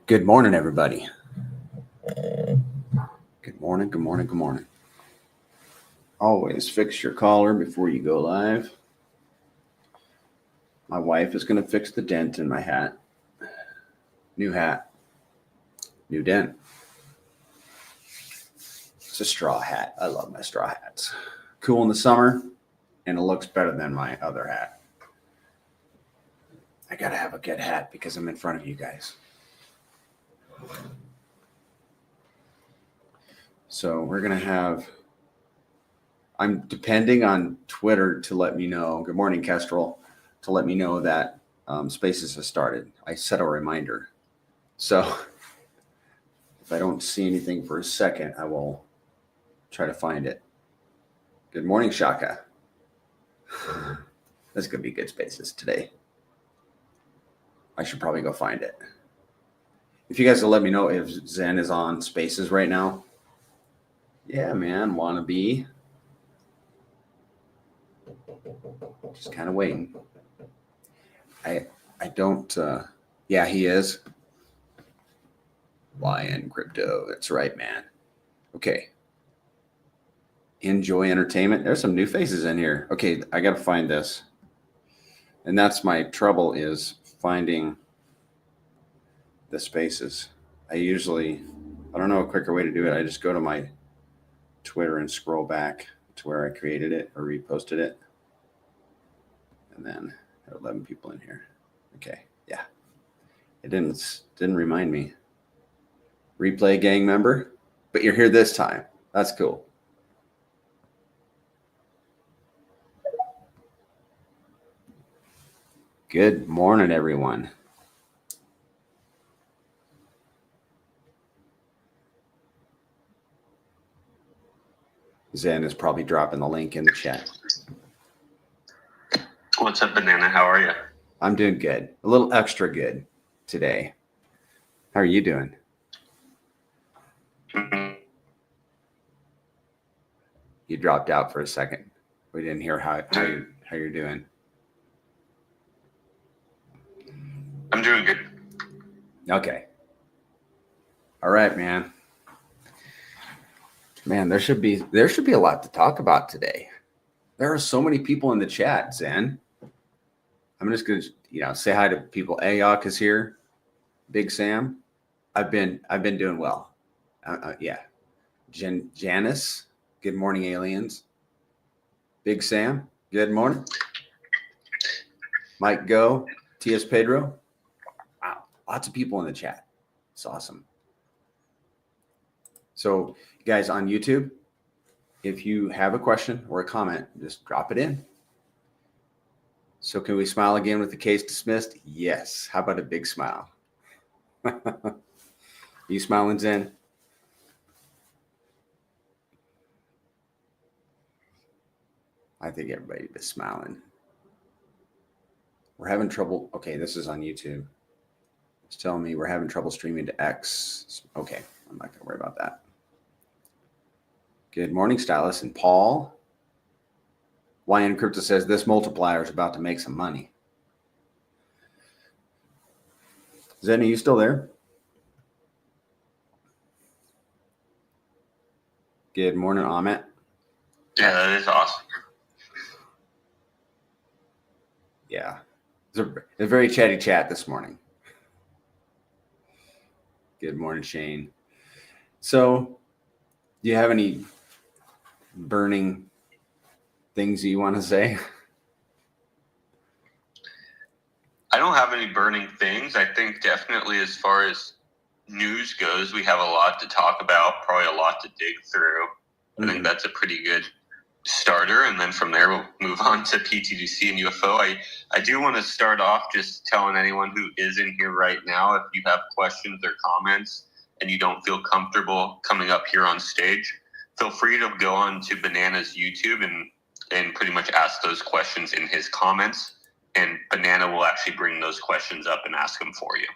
Good morning, everybody. Good morning, good morning, good morning. Always fix your collar before you go live. My wife is going to fix the dent in my hat. New hat, new dent. It's a straw hat. I love my straw hats. Cool in the summer, and it looks better than my other hat. I got to have a good hat because I'm in front of you guys. So we're going to have, I'm depending on Twitter to let me know, good morning, Kestrel, to let me know that Spaces has started. I set a reminder. So if I don't see anything for a second, I will try to find it. Good morning, Shaka. This could be good Spaces today. I should probably go find it. If you guys will let me know if Zen is on Spaces right now. Yeah, man, wannabe. Just kind of waiting. I don't, yeah, he is. YN Crypto, that's right, man. Okay. Enjoy entertainment. There's some new faces in here. Okay, I got to find this. And that's my trouble, is finding the Spaces. I don't know a quicker way to do it. I just go to my Twitter and scroll back to where I created it or reposted it. And then there are 11 people in here. Okay, yeah. It didn't remind me. Replay gang member, but you're here this time. That's cool. Good morning, everyone. Zen is probably dropping the link in the chat. What's up, Banana? How are you? I'm doing good. A little extra good today. How are you doing? You dropped out for a second. We didn't hear how you're doing. I'm doing good. Okay. All right, man. Man, there should be a lot to talk about today. There are so many people in the chat, Zen. I'm just gonna, say hi to people. Ayok is here. Big Sam. I've been doing well. Yeah. Janice. Good morning, aliens. Big Sam. Good morning. Mike Go. T.S. Pedro. Wow. Lots of people in the chat. It's awesome. So, guys on YouTube, if you have a question or a comment, just drop it in. So can we smile again with the case dismissed? Yes. How about a big smile? You smiling, Zen? I think everybody is smiling. We're having trouble. Okay, this is on YouTube. It's telling me we're having trouble streaming to X. Okay, I'm not going to worry about that. Good morning, Stylus and Paul. YN Crypto says this multiplier is about to make some money. Zen, are you still there? Good morning, Amit. Yeah, that is awesome. Yeah, it's a very chatty chat this morning. Good morning, Shane. So, do you have any burning things you want to say? I don't have any burning things. I think definitely as far as news goes, we have a lot to talk about, probably a lot to dig through. I think that's a pretty good starter. And then from there, we'll move on to pTGC and UFO. I do want to start off just telling anyone who is in here right now, if you have questions or comments and you don't feel comfortable coming up here on stage, feel free to go on to Banana's YouTube and pretty much ask those questions in his comments. And Banana will actually bring those questions up and ask them for you.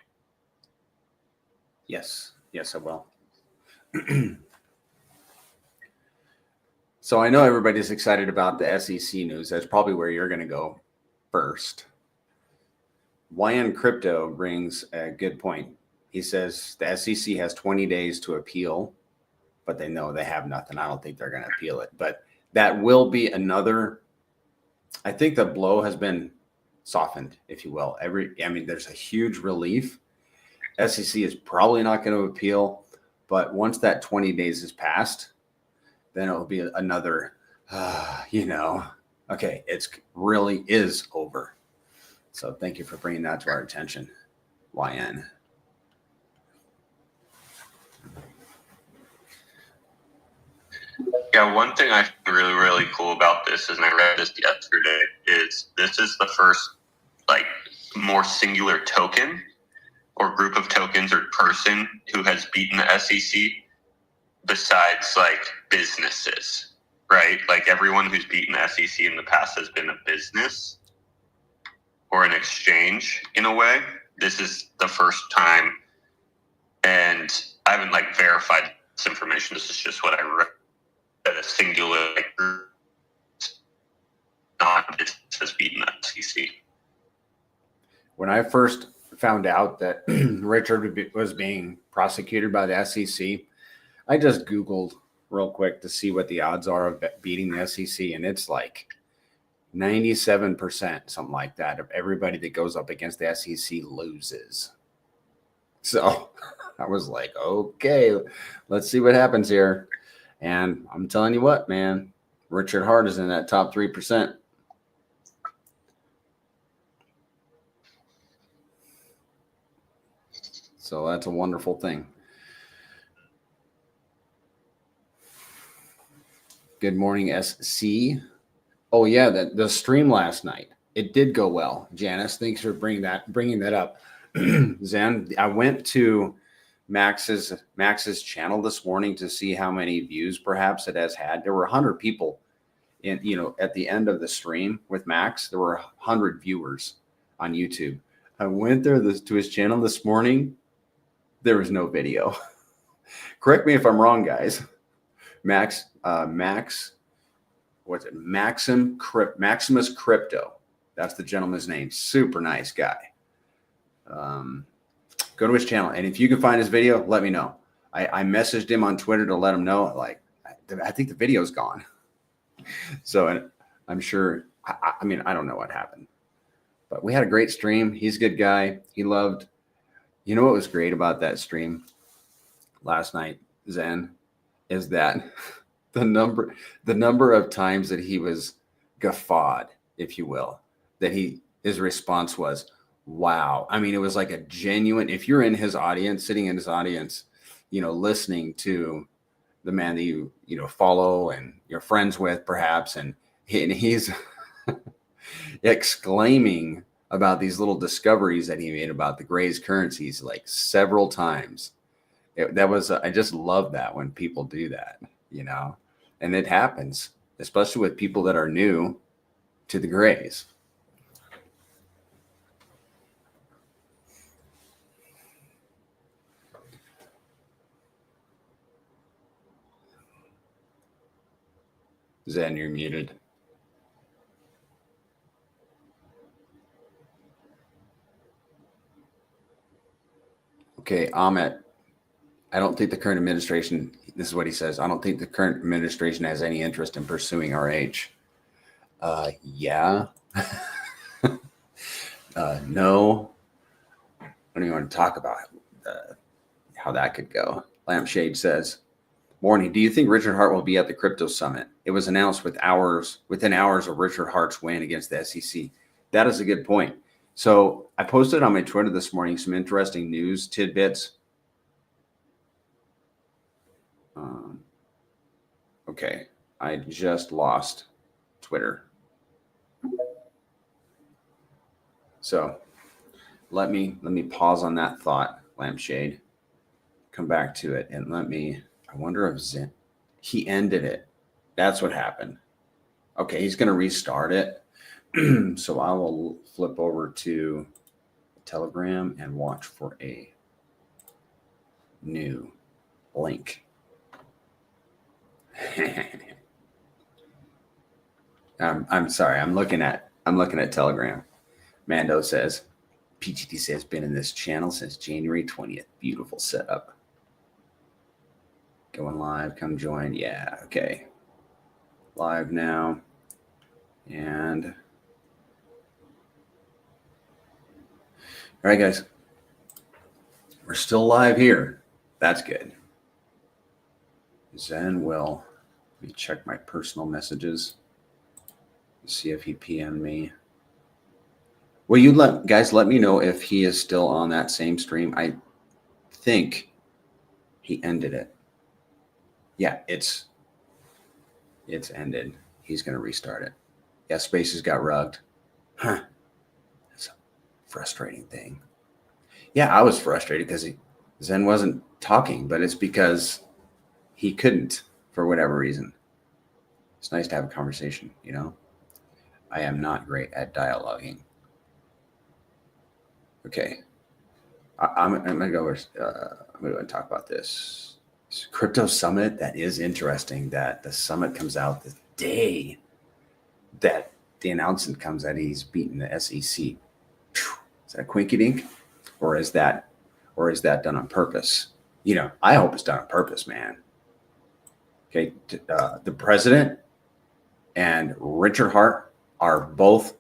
Yes, I will. So I know everybody's excited about the SEC news. That's probably where you're going to go first. YN Crypto brings a good point. He says the SEC has 20 days to appeal, but they know they have nothing. I don't think they're going to appeal it, but that will be another. I think the blow has been softened, if you will. There's a huge relief. SEC is probably not going to appeal, but once that 20 days is passed, then it'll be another, okay, it's really is over. So thank you for bringing that to our attention, YN. Yeah, one thing I find really, really cool about this, and I read this yesterday, is this is the first more singular token or group of tokens or person who has beaten the SEC besides businesses, right? Like everyone who's beaten the SEC in the past has been a business or an exchange in a way. This is the first time, and I haven't verified this information. This is just what I read, that a singular group non-business has beaten the SEC. When I first found out that Richard was being prosecuted by the SEC, I just Googled real quick to see what the odds are of beating the SEC, and it's 97%, something like that, of everybody that goes up against the SEC loses. So I was like, okay, let's see what happens here. And I'm telling you what, man, Richard Hart is in that top 3%. So that's a wonderful thing. Good morning, SC. Oh yeah, the stream last night, it did go well. Janice, thanks for bringing that up. Zen, I went to Max's channel this morning to see how many views perhaps it has had. There were 100 people at the end of the stream with Max. There were 100 viewers on YouTube. I went there to his channel this morning. There was no video. Correct me if I'm wrong, guys. Max, what's it? Maximus Crypto. That's the gentleman's name. Super nice guy. Go to his channel, and if you can find his video, let me know. I messaged him on Twitter to let him know. I think the video's gone. So I'm sure. I don't know what happened, but we had a great stream. He's a good guy. He loved. You know what was great about that stream last night, Zen, is that the number of times that he was guffawed, if you will, that his response was, wow. It was like a genuine, if you're in his audience, sitting in his audience, listening to the man that you follow and you're friends with perhaps, and he's exclaiming about these little discoveries that he made about the Gray's currencies several times. I just love that when people do that, and it happens, especially with people that are new to the Grays. Zen, you're muted. Okay, Amit, I don't think the current administration, this is what he says, I don't think the current administration has any interest in pursuing RH. Yeah. No. I don't even want to talk about how that could go. Lampshade says, morning, do you think Richard Hart will be at the crypto summit? It was announced within hours of Richard Hart's win against the SEC. That is a good point. So I posted on my Twitter this morning some interesting news tidbits. Okay, I just lost Twitter. So let me pause on that thought, Lampshade. Come back to it, and I wonder if he ended it. That's what happened. Okay, he's going to restart it. So I will flip over to Telegram and watch for a new link. I'm sorry. I'm looking at Telegram. Mando says, pTGC has been in this channel since January 20th. Beautiful setup. Going live. Come join. Yeah. Okay. Live now. And all right, guys. We're still live here. That's good. Zen will. Let me check my personal messages. See if he PM'd me. Will you guys let me know if he is still on that same stream? I think he ended it. Yeah, it's ended. He's going to restart it. Yeah, Spaces got rugged. Huh. That's a frustrating thing. Yeah, I was frustrated because Zen wasn't talking, but it's because he couldn't for whatever reason. It's nice to have a conversation, you know? I am not great at dialoguing. Okay. I'm going to go and talk about this. Crypto Summit, that is interesting that the summit comes out the day that the announcement comes that he's beaten the SEC. Is that quinky dink? Or is that done on purpose? You know, I hope it's done on purpose, man. Okay. The president and Richard Hart are both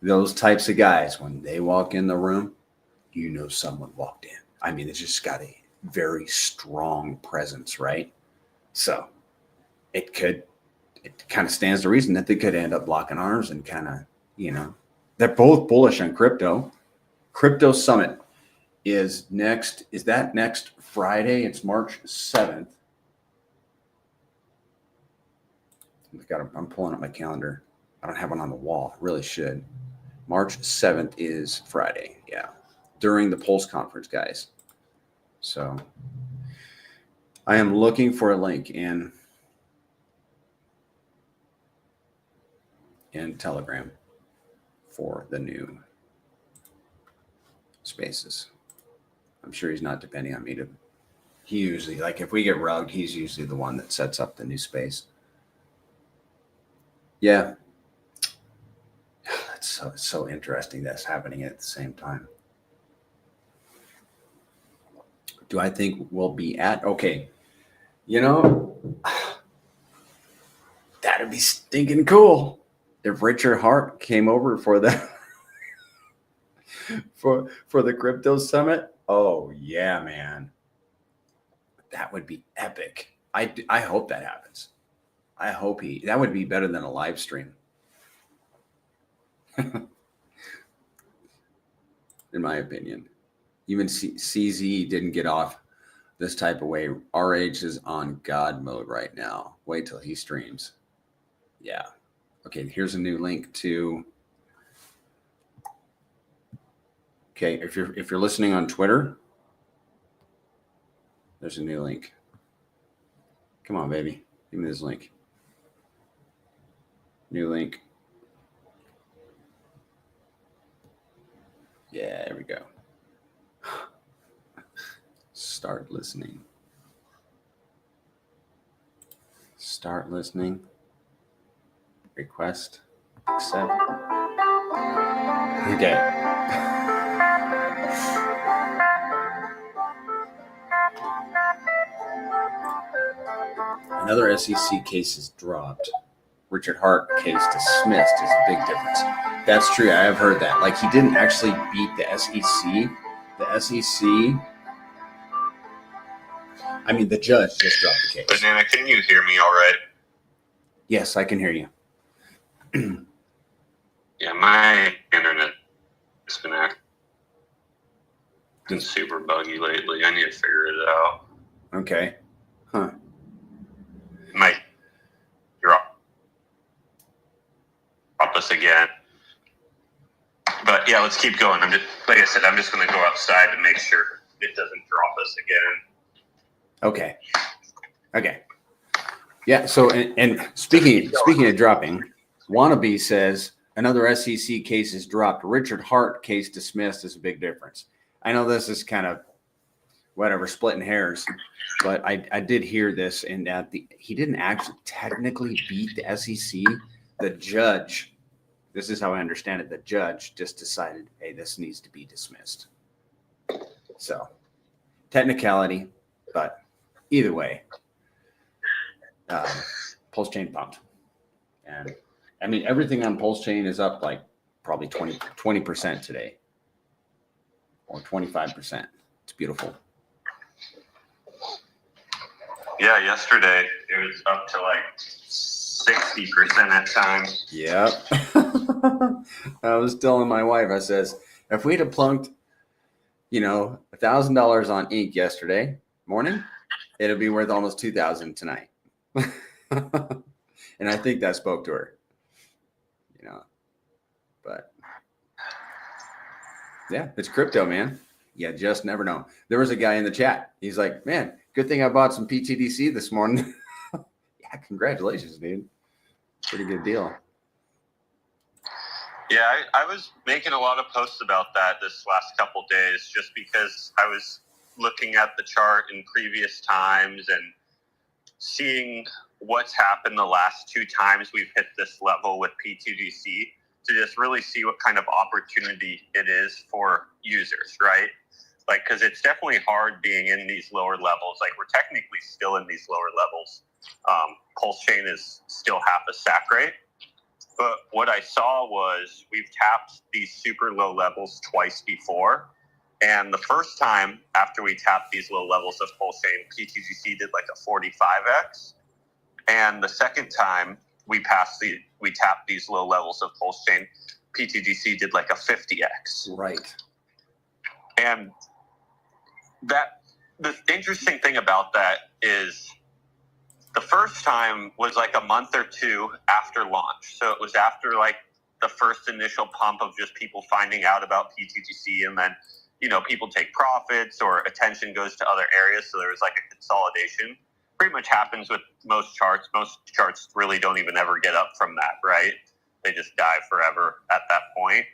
those types of guys. When they walk in the room, you know someone walked in. I mean, it's just got a very strong presence, right? So it kind of stands to reason that they could end up locking arms and kind of, you know, they're both bullish on crypto. Crypto Summit is next. Is that next Friday? It's March 7th. I'm pulling up my calendar. I don't have one on the wall. I really should. March 7th is Friday. Yeah. During the Pulse conference, guys. So I am looking for a link in Telegram for the new Spaces. I'm sure he's not depending on me to. He usually, like, if we get rugged, he's usually the one that sets up the new space. Yeah. That's so interesting that's happening at the same time. Do I think we'll be at? Okay. You know, that'd be stinking cool if Richard Hart came over for the for the crypto summit. Oh yeah, man. That would be epic. I hope that happens. I hope that would be better than a live stream. In my opinion. Even CZ didn't get off this type of way. RH is on God mode right now. Wait till he streams. Yeah. Okay, here's a new link to. Okay, if you're listening on Twitter, there's a new link. Come on, baby. Give me this link. New link. Yeah, there we go. Start listening. Start listening. Request. Accept. Okay. Another SEC case is dropped. Richard Hart case dismissed is a big difference. That's true. I have heard that. Like, he didn't actually beat the SEC. The SEC. I mean, the judge just dropped the case. Banana, can you hear me all right? Yes, I can hear you. Yeah, my internet has been super buggy lately. I need to figure it out. Okay. Huh. Might drop us again. But yeah, let's keep going. Like I said, I'm just going to go outside to make sure it doesn't drop us again. Okay. Yeah. So, and speaking of dropping, Wannabe says another SEC case is dropped. Richard Hart case dismissed is a big difference. I know this is kind of whatever, splitting hairs, but I did hear this, and that he didn't actually technically beat the SEC. The judge This is how I understand it. The judge just decided, hey, this needs to be dismissed. So technicality, but either way, PulseChain pumped. And I mean, everything on PulseChain is up like probably 20% today or 25%. It's beautiful. Yeah, yesterday it was up to like 60% at times. Yep. I was telling my wife, I says, if we'd have plunked, $1,000 on ink yesterday morning, it'll be worth almost $2,000 tonight. And I think that spoke to her, but yeah, it's crypto, man. You just never know. There was a guy in the chat. He's like, man, good thing I bought some pTGC this morning. Yeah, congratulations, dude. Pretty good deal. Yeah, I was making a lot of posts about that this last couple days just because I was looking at the chart in previous times and seeing what's happened the last 2 times we've hit this level with pTGC to just really see what kind of opportunity it is for users, right? Like, because it's definitely hard being in these lower levels. Like, we're technically still in these lower levels. PulseChain is still half a stack rate. But what I saw was we've tapped these super low levels twice before. And the first time after we tapped these low levels of PulseChain, pTGC did like a 45x. And the second time we tapped these low levels of PulseChain, pTGC did like a 50x. Right. And the interesting thing about that is the first time was like a month or 2 after launch. So it was after like the first initial pump of just people finding out about pTGC, and then, people take profits or attention goes to other areas. So there was like a consolidation. Pretty much happens with most charts. Most charts really don't even ever get up from that, right? They just die forever at that point.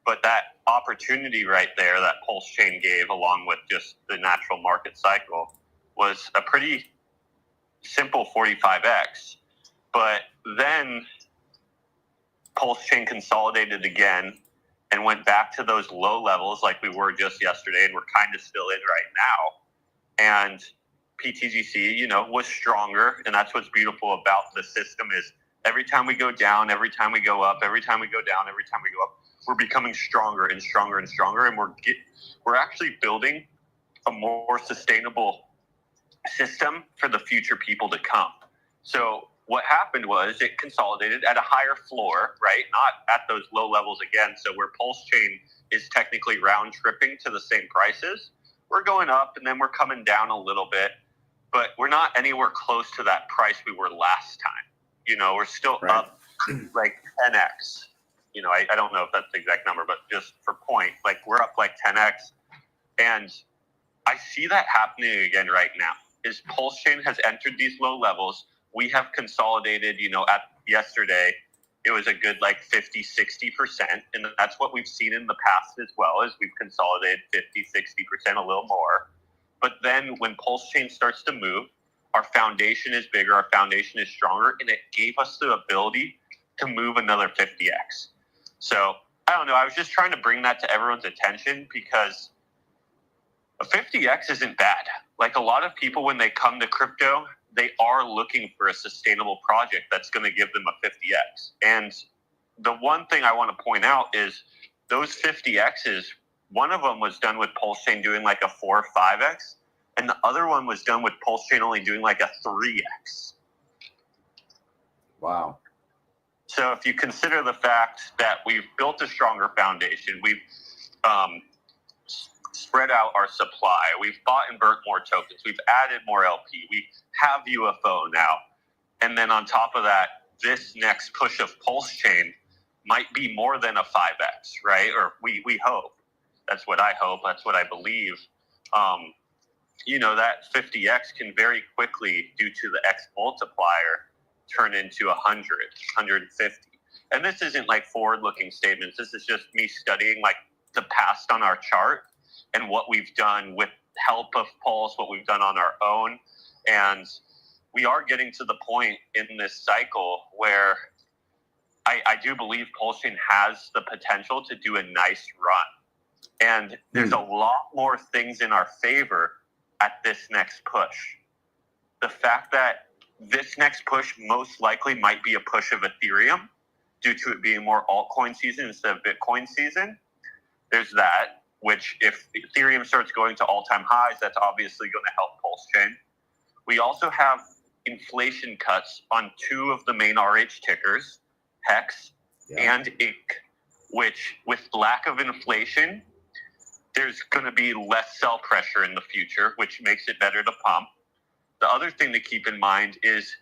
But that opportunity right there that PulseChain gave, along with just the natural market cycle, was a pretty simple 45x. But then PulseChain consolidated again and went back to those low levels like we were just yesterday, and we're kind of still in right now. And pTGC, was stronger, and that's what's beautiful about the system is every time we go down, every time we go up, every time we go down, every time we go up, we're becoming stronger and stronger and stronger, and we're actually building a more sustainable system for the future people to come. So what happened was it consolidated at a higher floor, right? Not at those low levels again. So where PulseChain is technically round tripping to the same prices, we're going up and then we're coming down a little bit, but we're not anywhere close to that price we were last time. We're still right. Up like 10x. I don't know if that's the exact number, but just for point, like we're up like 10x. And I see that happening again right now. Is PulseChain has entered these low levels. We have consolidated, at yesterday, it was a good like 50, 60%. And that's what we've seen in the past as well, as we've consolidated 50, 60%, a little more. But then when PulseChain starts to move, our foundation is bigger, our foundation is stronger, and it gave us the ability to move another 50x. So I don't know. I was just trying to bring that to everyone's attention because a 50x isn't bad. Like a lot of people, when they come to crypto, they are looking for a sustainable project that's going to give them a 50x. And the one thing I want to point out is those 50x's, one of them was done with PulseChain doing like a 4 or 5x, and the other one was done with PulseChain only doing like a 3x. Wow. So if you consider the fact that we've built a stronger foundation, we've spread out our supply, we've bought and burnt more tokens, we've added more LP, we have UFO now, and then on top of that, this next push of PulseChain might be more than a 5x, right? Or we hope. That's what I hope. That's what I believe. That 50x can very quickly, due to the X multiplier, turn into 100, 150. And this isn't like forward-looking statements. This is just me studying like the past on our chart and what we've done with help of Pulse, what we've done on our own. And we are getting to the point in this cycle where I do believe PulseChain has the potential to do a nice run. And there's a lot more things in our favor at this next push. The fact that this next push most likely might be a push of Ethereum due to it being more altcoin season instead of Bitcoin season. There's that, which if Ethereum starts going to all-time highs, that's obviously going to help PulseChain. We also have inflation cuts on two of the main RH tickers, HEX and INC, which with lack of inflation, there's going to be less sell pressure in the future, which makes it better to pump. The other thing to keep in mind is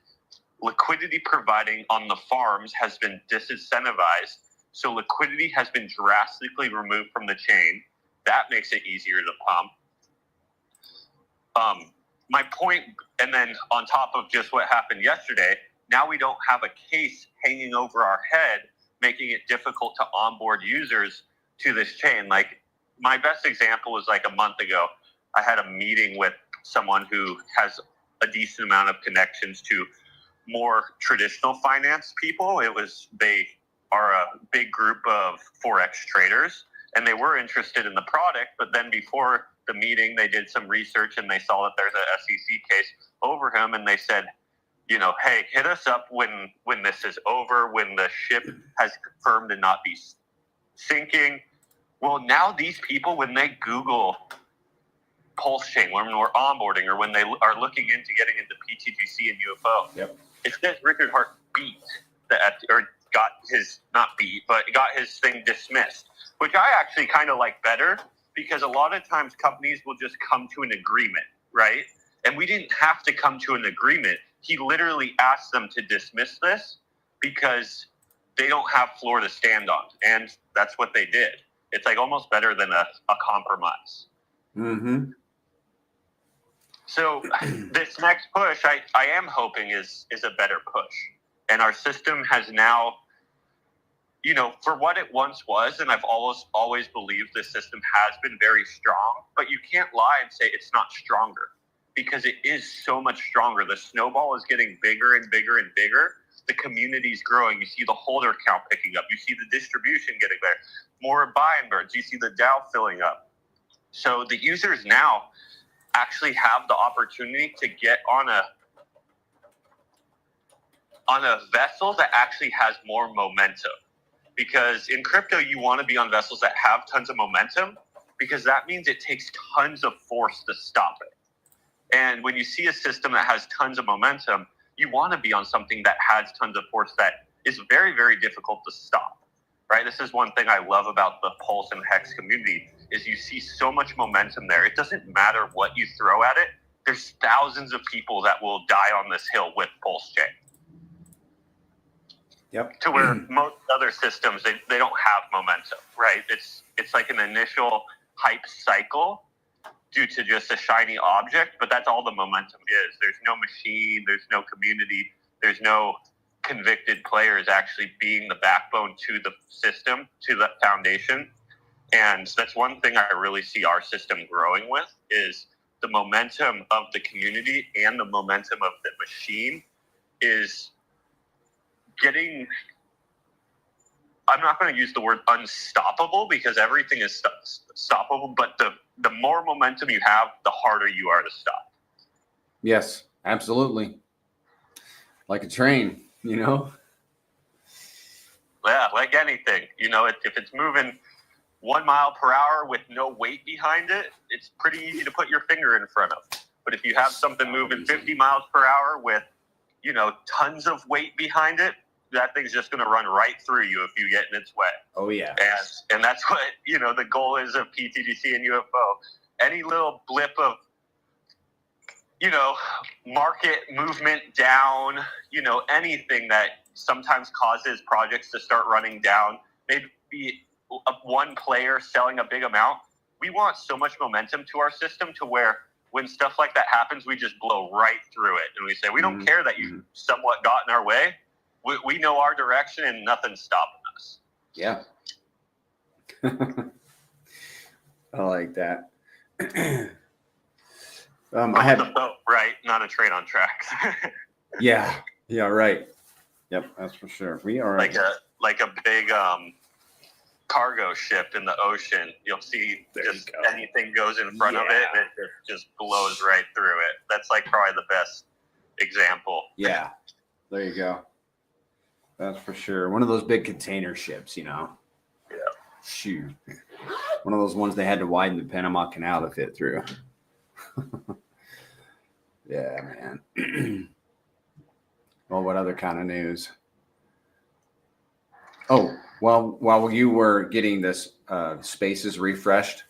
liquidity providing on the farms has been disincentivized. So liquidity has been drastically removed from the chain. That makes it easier to pump. My point, and then on top of just what happened yesterday, now we don't have a case hanging over our head, making it difficult to onboard users to this chain. Like my best example was like a month ago. I had a meeting with someone who has a decent amount of connections to more traditional finance people. They are a big group of Forex traders, and they were interested in the product, but then before the meeting, they did some research and they saw that there's a SEC case over him, and they said, you know, hey, hit us up when this is over, when the ship has confirmed to not be sinking. Well, now these people, when they Google PulseChain, when we're onboarding, or when they are looking into getting into pTGC and UFO, it says Richard Hart beat or got his, not beat, but got his thing dismissed, which I actually kind of like better, because a lot of times companies will just come to an agreement, right? And we didn't have to come to an agreement. He literally asked them to dismiss this because they don't have floor to stand on. And that's what they did. It's like almost better than a compromise. Mm-hmm. So this next push, I am hoping is a better push. And our system has now, you know, for what it once was, and I've always believed this system has been very strong, but you can't lie and say it's not stronger, because it is so much stronger. The snowball is getting bigger and bigger and bigger. The community is growing. You see the holder count picking up. You see the distribution getting better. More buy-in birds. You see the DAO filling up. So the users now actually have the opportunity to get on a vessel that actually has more momentum. Because in crypto, you want to be on vessels that have tons of momentum, because that means it takes tons of force to stop it. And when you see a system that has tons of momentum, you want to be on something that has tons of force that is very, very difficult to stop, right? This is one thing I love about the Pulse and Hex community, is you see so much momentum there. It doesn't matter what you throw at it. There's thousands of people that will die on this hill with PulseChain. Yep. To where most other systems, they don't have momentum, right? It's like an initial hype cycle due to just a shiny object, but that's all the momentum is. There's no machine, there's no community, there's no convicted players actually being the backbone to the system, to the foundation. And that's one thing I really see our system growing with, is the momentum of the community and the momentum of the machine is getting, I'm not going to use the word unstoppable, because everything is stoppable, but the more momentum you have, the harder you are to stop. Yes, absolutely. Like a train, you know? Yeah, like anything. You know, if it's moving 1 mile per hour with no weight behind it, it's pretty easy to put your finger in front of. But if you have something moving 50 miles per hour with, you know, tons of weight behind it, that thing's just going to run right through you if you get in its way. Oh, yeah. And that's what, you know, the goal is of pTGC and UFO. Any little blip of, you know, market movement down, you know, anything that sometimes causes projects to start running down, maybe one player selling a big amount. We want so much momentum to our system to where when stuff like that happens, we just blow right through it. And we say, we don't care that you somewhat got in our way. We know our direction and nothing's stopping us. Yeah. I like that. I have a boat, right? Not a train on tracks. Yeah, right. Yep, that's for sure. We are like like a big cargo ship in the ocean. You'll see just anything goes in front of it, and it just blows right through it. That's like probably the best example. Yeah, there you go. That's for sure. One of those big container ships, you know. Yeah. Shoot. One of those ones they had to widen the Panama Canal to fit through. Yeah, man. Well, what other kind of news? Oh, well, while you were getting this spaces refreshed,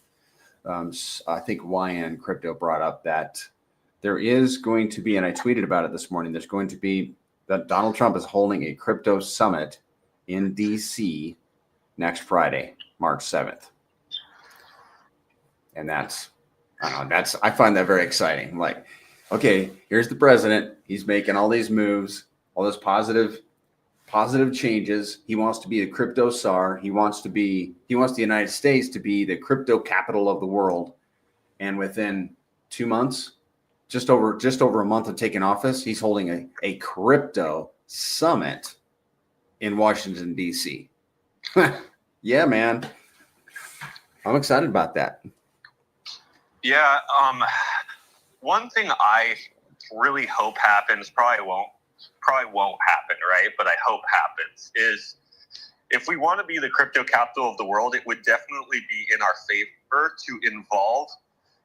I think YN Crypto brought up that there is going to be, and I tweeted about it this morning, there's going to be that Donald Trump is holding a crypto summit in DC next Friday, March 7th. And that's, I don't know, I find that very exciting. Like, okay, here's the president. He's making all these moves, all this positive changes. He wants to be a crypto czar. He wants the United States to be the crypto capital of the world. And within 2 months, just over a month of taking office, he's holding a crypto summit in Washington, D.C. Yeah, man. I'm excited about that. Yeah. One thing I really hope happens, probably won't happen, right? But I hope happens is if we want to be the crypto capital of the world, it would definitely be in our favor to involve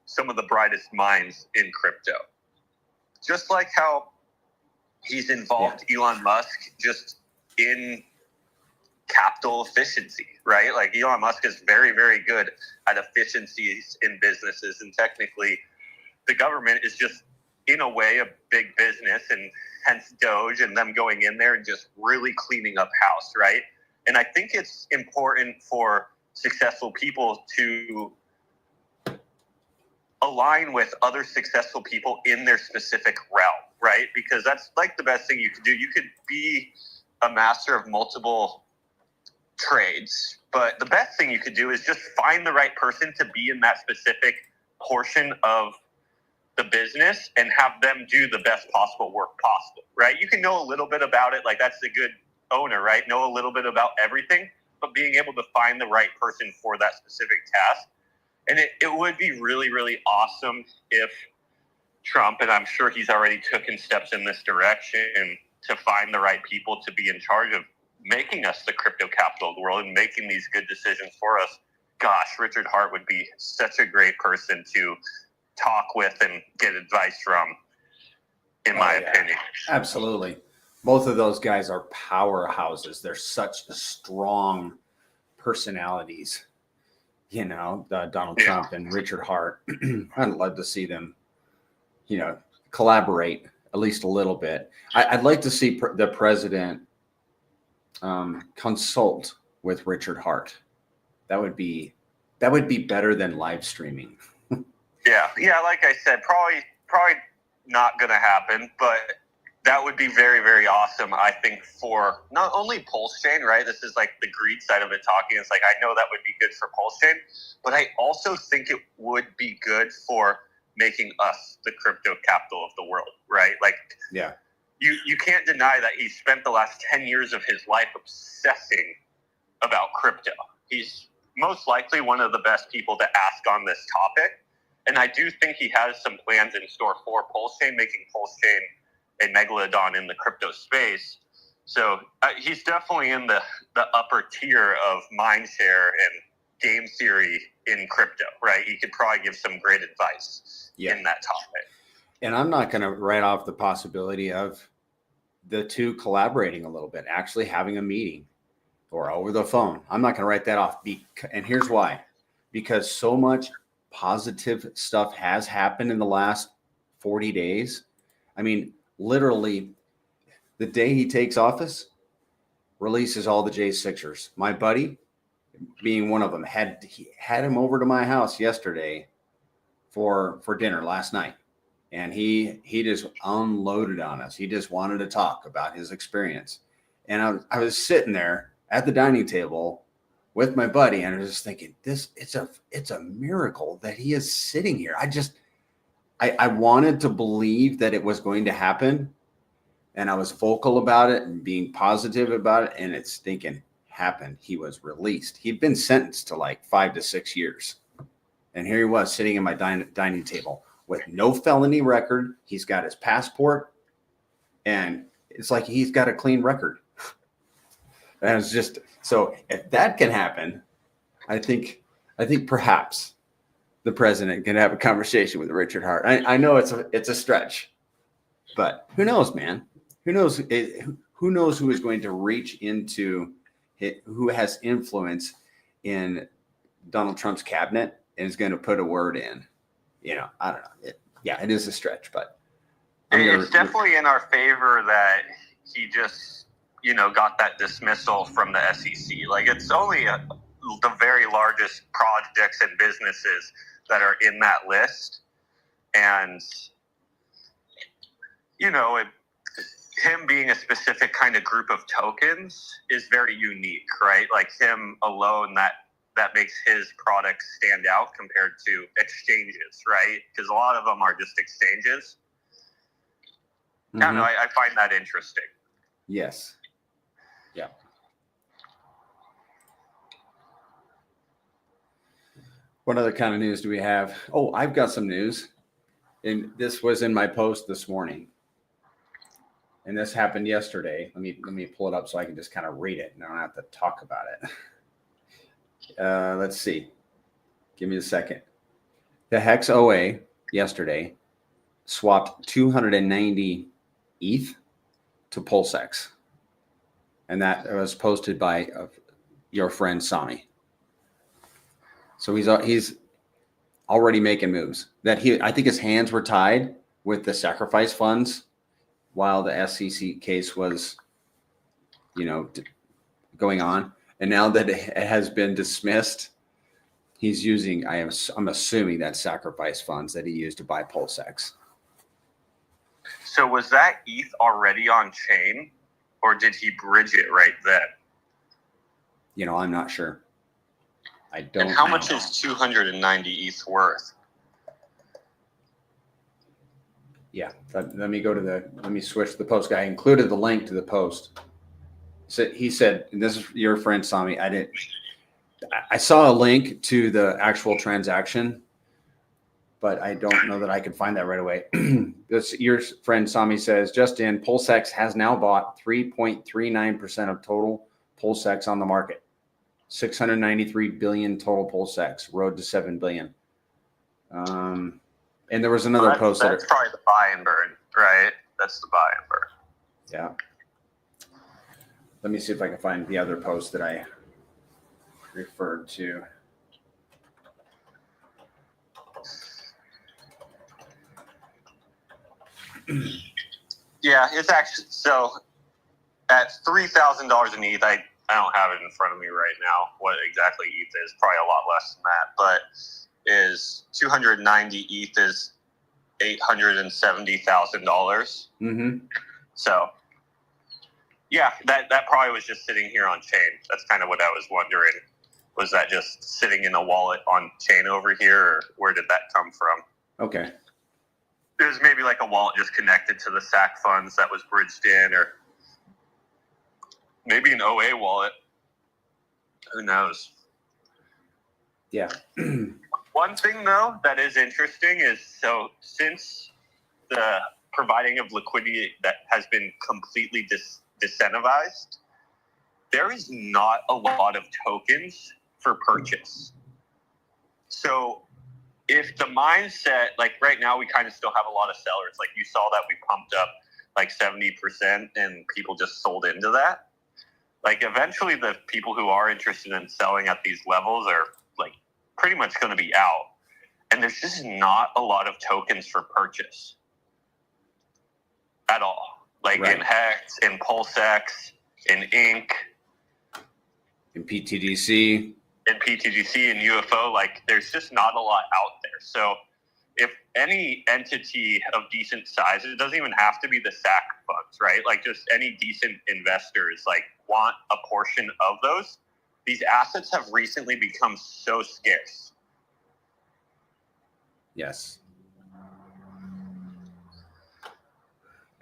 some of the brightest minds in crypto. Just like how he's involved Elon Musk just in capital efficiency, right? Like Elon Musk is very, very good at efficiencies in businesses. And technically, the government is just, in a way, a big business, and hence Doge and them going in there and just really cleaning up house, right? And I think it's important for successful people to align with other successful people in their specific realm, right? Because that's like the best thing you could do. You could be a master of multiple trades, but the best thing you could do is just find the right person to be in that specific portion of the business and have them do the best possible work possible, right? You can know a little bit about it, like that's a good owner, right? Know a little bit about everything, but being able to find the right person for that specific task. And it would be really, really awesome if Trump, and I'm sure he's already taken steps in this direction, to find the right people to be in charge of making us the crypto capital of the world and making these good decisions for us. Gosh, Richard Hart would be such a great person to talk with and get advice from, in my opinion. Absolutely. Both of those guys are powerhouses. They're such strong personalities. You know, Donald Trump and Richard Hart. I'd love to see them, you know, collaborate at least a little bit. I'd like to see the president consult with Richard Hart. That would be better than live streaming. Yeah. Like I said, probably not going to happen, but that would be very, very awesome. I think for not only PulseChain, right? This is like the greed side of it talking. It's like, I know that would be good for PulseChain, but I also think it would be good for making us the crypto capital of the world, right? Like, yeah, you can't deny that he spent the last 10 years of his life obsessing about crypto. He's most likely one of the best people to ask on this topic. And I do think he has some plans in store for PulseChain, making PulseChain a megalodon in the crypto space. So he's definitely in the upper tier of mindshare and game theory in crypto, right? He could probably give some great advice in that topic. And I'm not going to write off the possibility of the two collaborating a little bit, actually having a meeting or over the phone. I'm not going to write that off. And here's why. Because so much positive stuff has happened in the last 40 days. I mean, literally, the day he takes office, releases all the J6ers. My buddy, being one of them, had him over to my house yesterday for dinner last night. And he just unloaded on us. He just wanted to talk about his experience. And I was sitting there at the dining table with my buddy, and I was just thinking, it's a miracle that he is sitting here. I wanted to believe that it was going to happen, and I was vocal about it and being positive about it. And it's thinking, happened, he was released. He'd been sentenced to like 5 to 6 years. And here he was sitting at my dining table with no felony record. He's got his passport, and it's like he's got a clean record. And it's just, so if that can happen, I think perhaps the president can have a conversation with Richard Hart. I know it's a stretch, but who knows, man? Who knows? Who knows who is going to reach into it, who has influence in Donald Trump's cabinet and is going to put a word in? I don't know. It is a stretch, but it's definitely in our favor that he just, got that dismissal from the SEC. Like, it's only the very largest projects and businesses that are in that list. And, him being a specific kind of group of tokens is very unique, right? Like, him alone, that makes his product stand out compared to exchanges, right? Because a lot of them are just exchanges. I don't know. I find that interesting. Yes. Yeah. What other kind of news do we have? Oh, I've got some news. And this was in my post this morning. And this happened yesterday. Let me pull it up so I can just kind of read it and I don't have to talk about it. Let's see. Give me a second. The Hex OA yesterday swapped 290 ETH to PulseX. And that was posted by your friend Sami. So he's already making moves. I think his hands were tied with the sacrifice funds while the SEC case was, going on. And now that it has been dismissed, he's using, I'm assuming that sacrifice funds that he used to buy PulseX. So was that ETH already on chain, or did he bridge it right then? I'm not sure. I don't. And how much is 290 ETH worth? Yeah, let me switch the post. I included the link to the post. So he said, and this is your friend Sami. I saw a link to the actual transaction, but I don't know that I could find that right away. Your friend Sami says, just in, PulseX has now bought 3.39% of total PulseX on the market. 693 billion total PulseX, road to 7 billion. And there was another post that's probably the buy and burn, right? That's the buy and burn. Yeah. Let me see if I can find the other post that I referred to. Yeah, it's actually, so at $3,000 in ETH, I don't have it in front of me right now what exactly ETH is, probably a lot less than that, but is 290 ETH is $870,000. Mm-hmm. So yeah, that probably was just sitting here on chain. That's kind of what I was wondering. Was that just sitting in a wallet on chain over here, or where did that come from? Okay. There's maybe like a wallet just connected to the SAC funds that was bridged in, or maybe an OA wallet. Who knows? Yeah. One thing, though, that is interesting is, so since the providing of liquidity that has been completely disincentivized, there is not a lot of tokens for purchase. So if the mindset, like right now, we kind of still have a lot of sellers. Like you saw that we pumped up like 70% and people just sold into that. Like eventually the people who are interested in selling at these levels are like pretty much going to be out. And there's just not a lot of tokens for purchase at all. Like right. In Hex, in PulseX, in Ink, in pTGC. In pTGC and UFO, like there's just not a lot out there. So if any entity of decent size, it doesn't even have to be the SAC funds, right? Like just any decent investors like want a portion of those. These assets have recently become so scarce. Yes.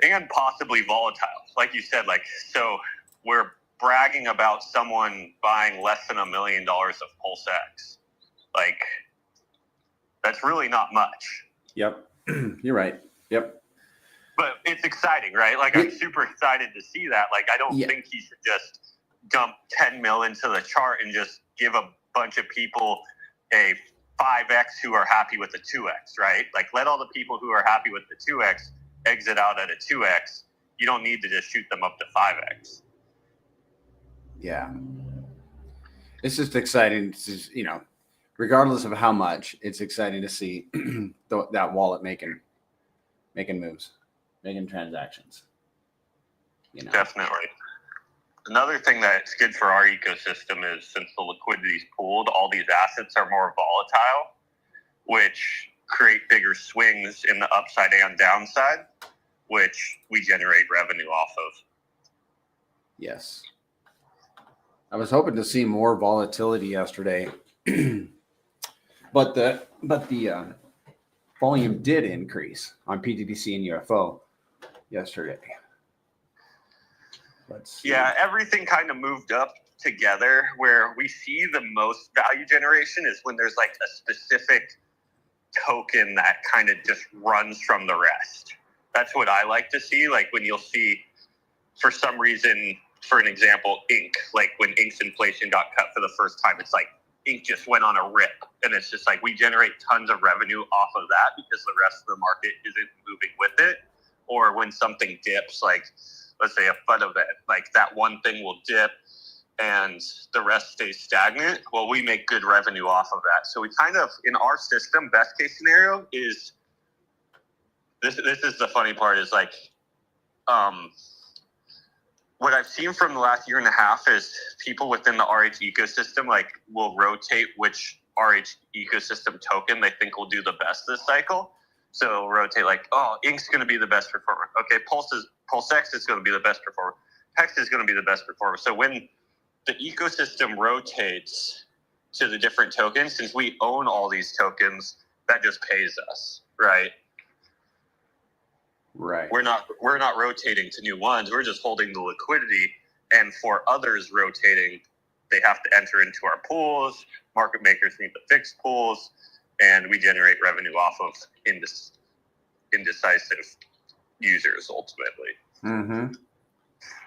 And possibly volatile. Like you said, like, so we're bragging about someone buying less than $1 million of PulseX. Like, that's really not much. Yep. You're right. Yep. But it's exciting, right? Like, I'm super excited to see that. Like, I don't think he should just dump 10 mil into the chart and just give a bunch of people a 5x who are happy with the 2x, right? Like, let all the people who are happy with the 2x exit out at a 2x. You don't need to just shoot them up to 5x. Yeah. It's just exciting to, you know, regardless of how much, it's exciting to see that wallet making moves, making transactions. You know. Definitely. Another thing that's good for our ecosystem is since the liquidity is pooled, all these assets are more volatile, which create bigger swings in the upside and downside, which we generate revenue off of. Yes. I was hoping to see more volatility yesterday, but the volume did increase on pTGC and UFO yesterday. Yeah, everything kind of moved up together. Where we see the most value generation is when there's like a specific token that kind of just runs from the rest. That's what I like to see. Like when you'll see, for some reason, for an example, ink. Like when ink's inflation got cut for the first time, it's like ink just went on a rip. And it's just like we generate tons of revenue off of that because the rest of the market isn't moving with it. Or when something dips, like let's say a FUD event, like that one thing will dip and the rest stays stagnant. Well, we make good revenue off of that. So we kind of, in our system, best case scenario is, this is the funny part, is like, what I've seen from the last year and a half is people within the RH ecosystem, like, will rotate which RH ecosystem token they think will do the best this cycle. So rotate like, oh, Ink's going to be the best performer. Okay, PulseX is going to be the best performer. Hex is going to be the best performer. So when the ecosystem rotates to the different tokens, since we own all these tokens, that just pays us, right? Right. We're not rotating to new ones. We're just holding the liquidity. And for others rotating, they have to enter into our pools. Market makers need the fixed pools, and we generate revenue off of indecisive users ultimately. Mm-hmm.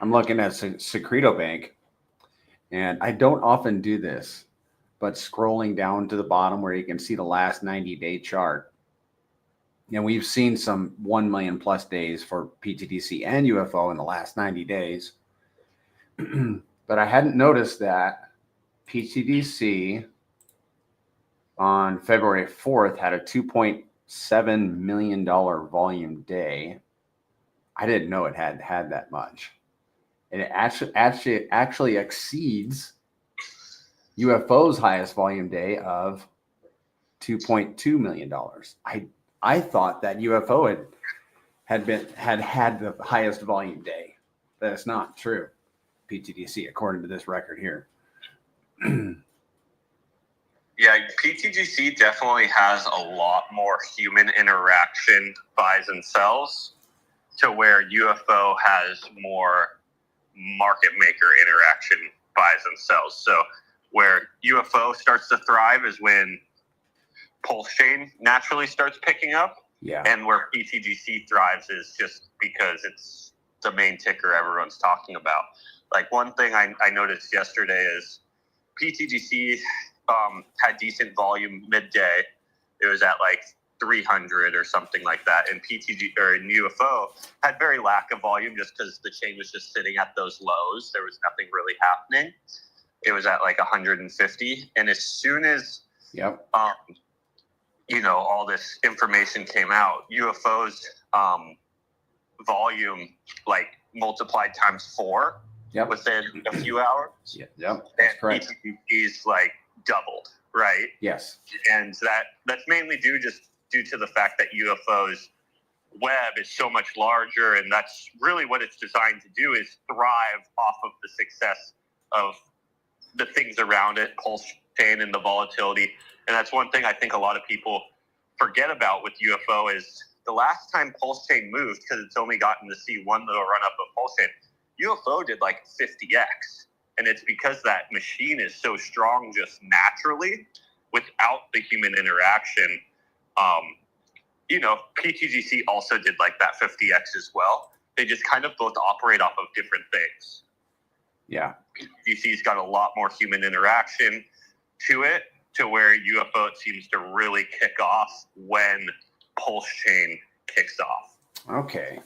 I'm looking at Secreto Bank, and I don't often do this, but scrolling down to the bottom where you can see the last 90-day chart, and we've seen some 1 million plus days for pTGC and UFO in the last 90 days. But I hadn't noticed that pTGC on February 4th had a $2.7 million volume day. I didn't know it had that much. And it actually exceeds UFO's highest volume day of $2.2 million. I thought that UFO had the highest volume day. That's not true. pTGC, according to this record here. Yeah, pTGC definitely has a lot more human interaction, buys and sells, to where UFO has more market maker interaction, buys and sells. So where UFO starts to thrive is when PulseChain naturally starts picking up. Yeah. And where pTGC thrives is just because it's the main ticker everyone's talking about. Like one thing I noticed yesterday is pTGC had decent volume midday. It was at like 300 or something like that. And and UFO had very lack of volume just because the chain was just sitting at those lows. There was nothing really happening. It was at like 150. And as soon as, all this information came out, UFO's volume like multiplied times 4 within a few hours. Yep. That's correct. pTGC's like doubled, right? Yes. And that's mainly due to the fact that UFO's web is so much larger, and that's really what it's designed to do, is thrive off of the success of the things around it, PulseChain and the volatility. And that's one thing I think a lot of people forget about with UFO is the last time PulseChain moved, because it's only gotten to see one little run up of PulseChain, UFO did like 50x. And it's because that machine is so strong just naturally without the human interaction. PTGC also did like that 50x as well. They just kind of both operate off of different things. Yeah. PTGC's got a lot more human interaction to it, to where UFO seems to really kick off when PulseChain kicks off. Okay.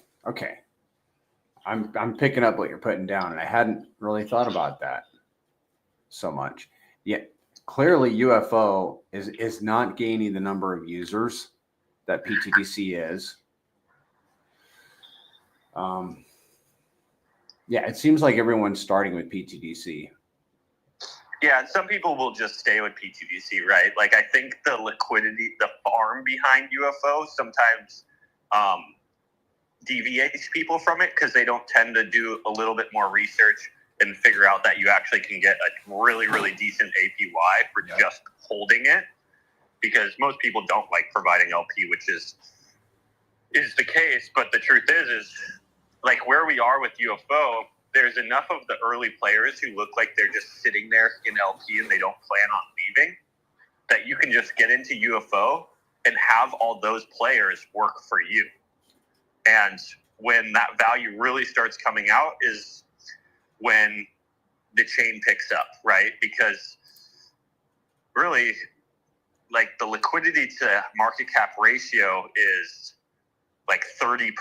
I'm picking up what you're putting down, and I hadn't really thought about that so much. Yet clearly UFO is not gaining the number of users that PTGC is. It seems like everyone's starting with PTGC. Yeah, and some people will just stay with PTGC, right? Like, I think the liquidity, the farm behind UFO sometimes deviates people from it because they don't tend to do a little bit more research and figure out that you actually can get a really, really decent APY for just holding it. Because most people don't like providing LP, which is the case. But the truth is like where we are with UFO, there's enough of the early players who look like they're just sitting there in LP and they don't plan on leaving, that you can just get into UFO and have all those players work for you. And when that value really starts coming out is when the chain picks up, right? Because really, like, the liquidity to market cap ratio is like 30%.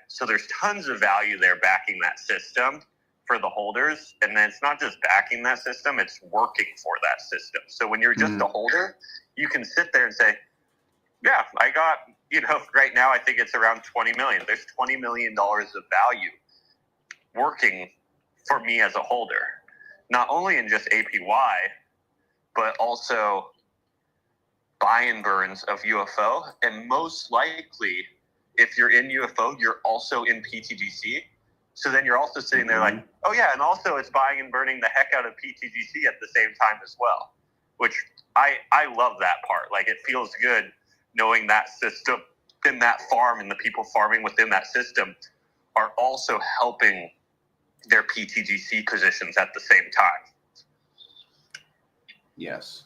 So there's tons of value there backing that system for the holders. And then it's not just backing that system, it's working for that system. So when you're just a holder, you can sit there and say, yeah, I got, right now I think it's around 20 million. There's $20 million of value working for me as a holder, not only in just APY, but also buy and burns of UFO. And most likely, if you're in UFO, you're also in PTGC. So then you're also sitting there like, oh yeah, and also it's buying and burning the heck out of PTGC at the same time as well, which I love that part. Like, it feels good knowing that system in that farm and the people farming within that system are also helping their PTGC positions at the same time. Yes.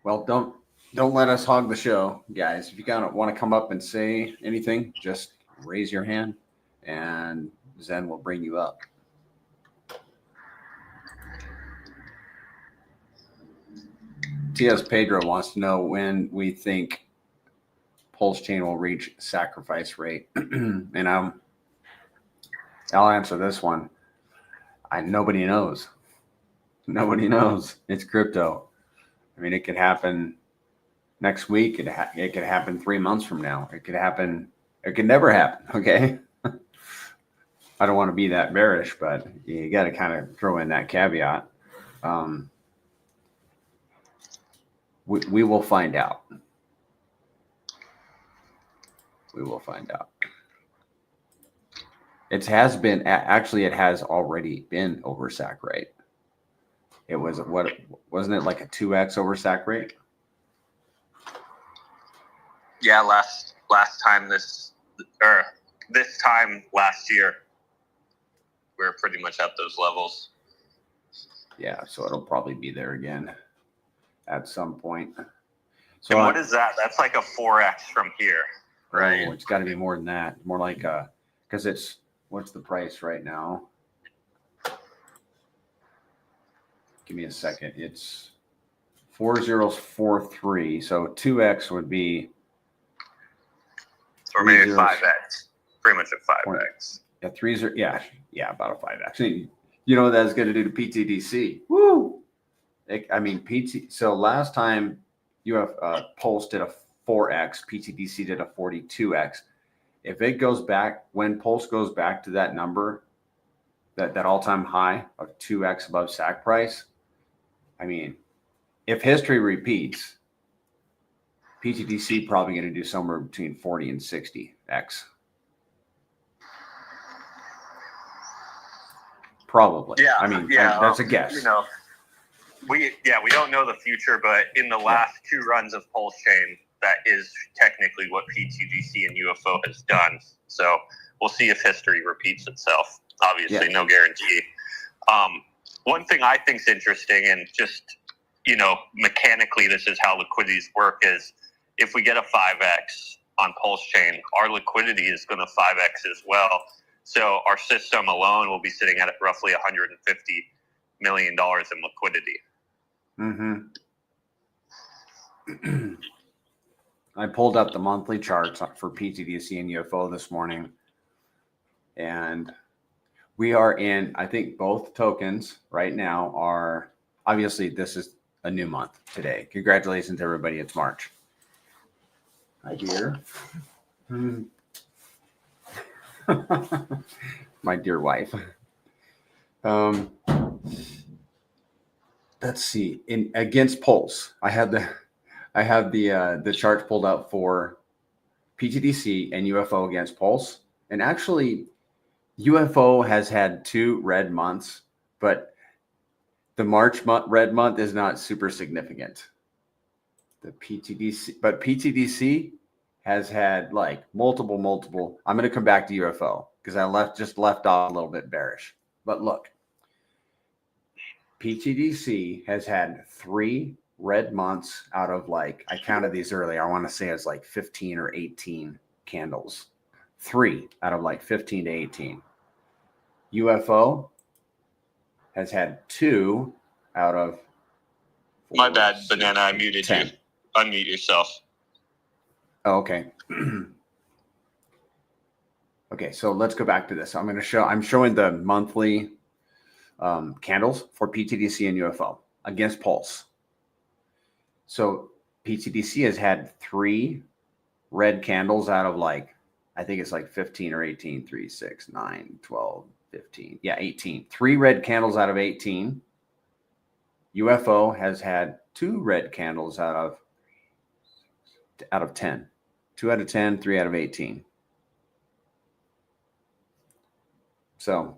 Well, don't let us hog the show, guys. If you want to come up and say anything, just raise your hand, and Zen will bring you up. T.S. Pedro wants to know when we think PulseChain will reach sacrifice rate, and I'll answer this one. Nobody knows. Nobody knows. It's crypto. I mean, it could happen next week. It could happen 3 months from now. It could happen. It could never happen. Okay. I don't want to be that bearish, but you got to kind of throw in that caveat. We will find out. We will find out. It has already been over sac rate. It was wasn't it like a 2x over sac rate? Yeah, this time last year, we were pretty much at those levels. Yeah, so it'll probably be there again at some point. So and what is that? That's like a 4x from here, right? Oh, it's got to be more than that. More like because what's the price right now? Give me a second. It's 4043. So 2x would be, or maybe 5x. Pretty much a 5x. Yeah, 30. Yeah, about a 5x. You know what that's going to do to PTDC? Woo! So last time Pulse did a 4x, PTDC did a 42x. If it goes back, when Pulse goes back to that number, that all-time high of 2x above sac price, I mean, if history repeats, PTDC probably going to do somewhere between 40 and 60x. Probably. Yeah. That's a guess. We don't know the future, but in the last two runs of PulseChain, that is technically what pTGC and UFO has done. So we'll see if history repeats itself. Obviously, no guarantee. One thing I think is interesting, and just, mechanically, this is how liquidities work, is if we get a 5x on PulseChain, our liquidity is going to 5x as well. So our system alone will be sitting at roughly $150 million in liquidity. I pulled up the monthly charts for pTGC and UFO this morning, and we are in, I think both tokens right now are, obviously this is a new month today. Congratulations, everybody. It's March. Hi, dear. My dear wife. Let's see. In against Pulse, I have the charts pulled up for pTGC and UFO against Pulse, and actually UFO has had 2 red months, but the March red month is not super significant. The pTGC has had like multiple. I'm going to come back to UFO because I just left off a little bit bearish. But look, pTGC has had 3 red months out of, like, I counted these earlier. I want to say it's like 15 or 18 candles. 3 out of like 15 to 18. UFO has had 2 out of 4, My bad, Banana. I muted 10. you. Unmute yourself. Oh, okay. Okay, so let's go back to this. I'm showing the monthly candles for pTGC and UFO against Pulse. So pTGC has had 3 red candles out of, like, I think it's like 15 or 18, 3, 6, 9, 12, 15. Yeah, 18. 3 red candles out of 18. UFO has had 2 red candles out of 10. 2 out of 10, 3 out of 18. So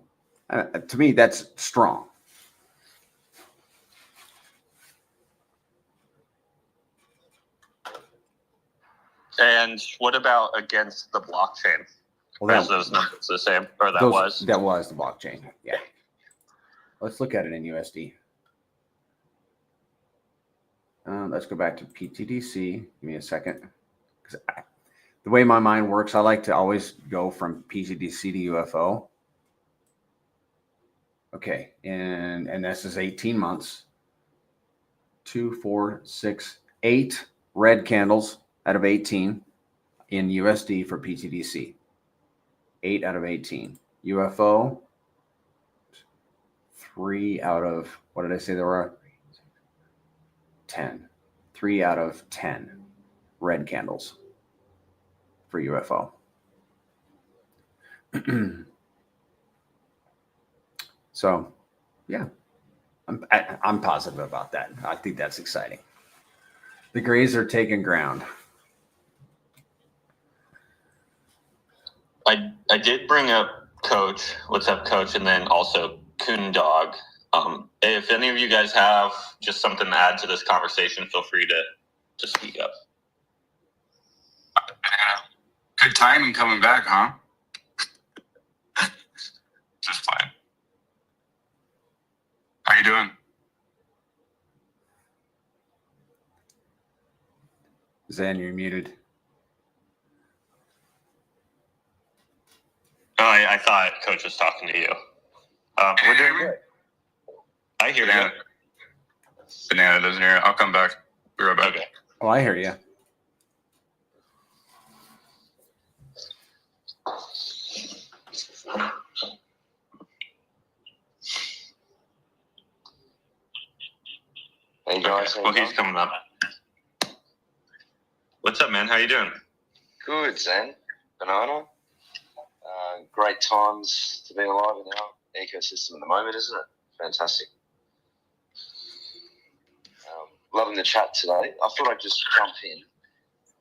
to me, that's strong. And what about against the blockchain? Well, Is those numbers the same? Or that was the blockchain. Yeah. Let's look at it in USD. Let's go back to pTGC. Give me a second. The way my mind works, I like to always go from pTGC to UFO. Okay, and this is 18 months. 2, 4, 6, 8 red candles out of 18 in USD for pTGC. 8 out of 18. UFO, 3 out of, what did I say there were? 10. 3 out of 10 red candles for UFO. So, yeah, I'm positive about that. I think that's exciting. The Grays are taking ground. I did bring up Coach. What's up, Coach? And then also Coon Dog. If any of you guys have just something to add to this conversation, feel free to speak up. Good timing coming back, huh? Just fine. How you doing? Zen, you're muted. Oh, I thought Coach was talking to you. We're doing good. I hear you. Banana doesn't hear it. I'll come back. Be right back. Okay. Oh, I hear you. Hey guys, Okay. Well, he's coming up. What's up, man? How you doing? Good, Zen. Banana. Great times to be alive in our ecosystem at the moment, isn't it? Fantastic. Loving the chat today. I thought I'd just jump in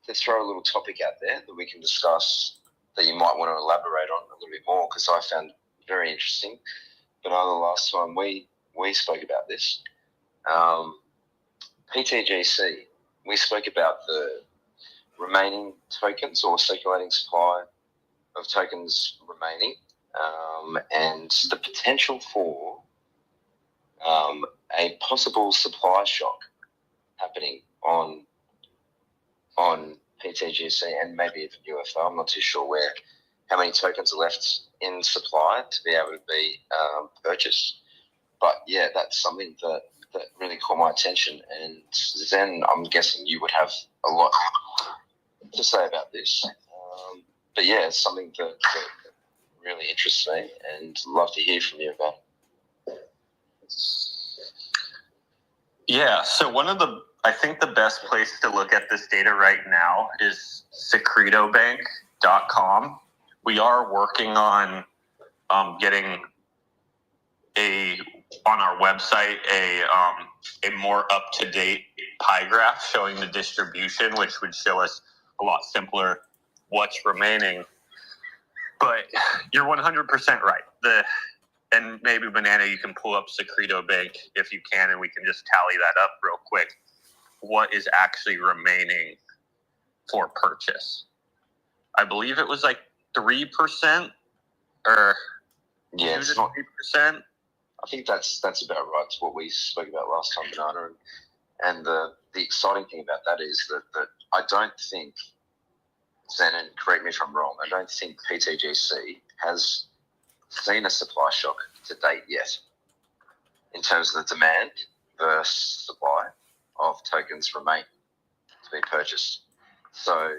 to throw a little topic out there that we can discuss that you might want to elaborate on a little bit more, because I found very interesting. Banana, the last time we spoke about this, pTGC, we spoke about the remaining tokens or circulating supply of tokens remaining, and the potential for a possible supply shock happening on pTGC and maybe even UFO. I'm not too sure how many tokens are left in supply to be able to be purchased. But yeah, that's something that really caught my attention. And Zen, I'm guessing you would have a lot to say about this. But yeah, it's something that really interests me and love to hear from you about it. Yeah, so I think the best place to look at this data right now is secretobank.com. We are working on getting on our website a more up-to-date pie graph showing the distribution, which would show us a lot simpler what's remaining. But you're 100% right. And maybe Banana, you can pull up Secreto Bank if you can, and we can just tally that up real quick. What is actually remaining for purchase? I believe it was like 3% or 2 to 3%. I think that's about right. It's what we spoke about last time, Banana. And the exciting thing about that is that I don't think, Zen, and correct me if I'm wrong, I don't think pTGC has seen a supply shock to date yet in terms of the demand versus supply of tokens remain to be purchased. So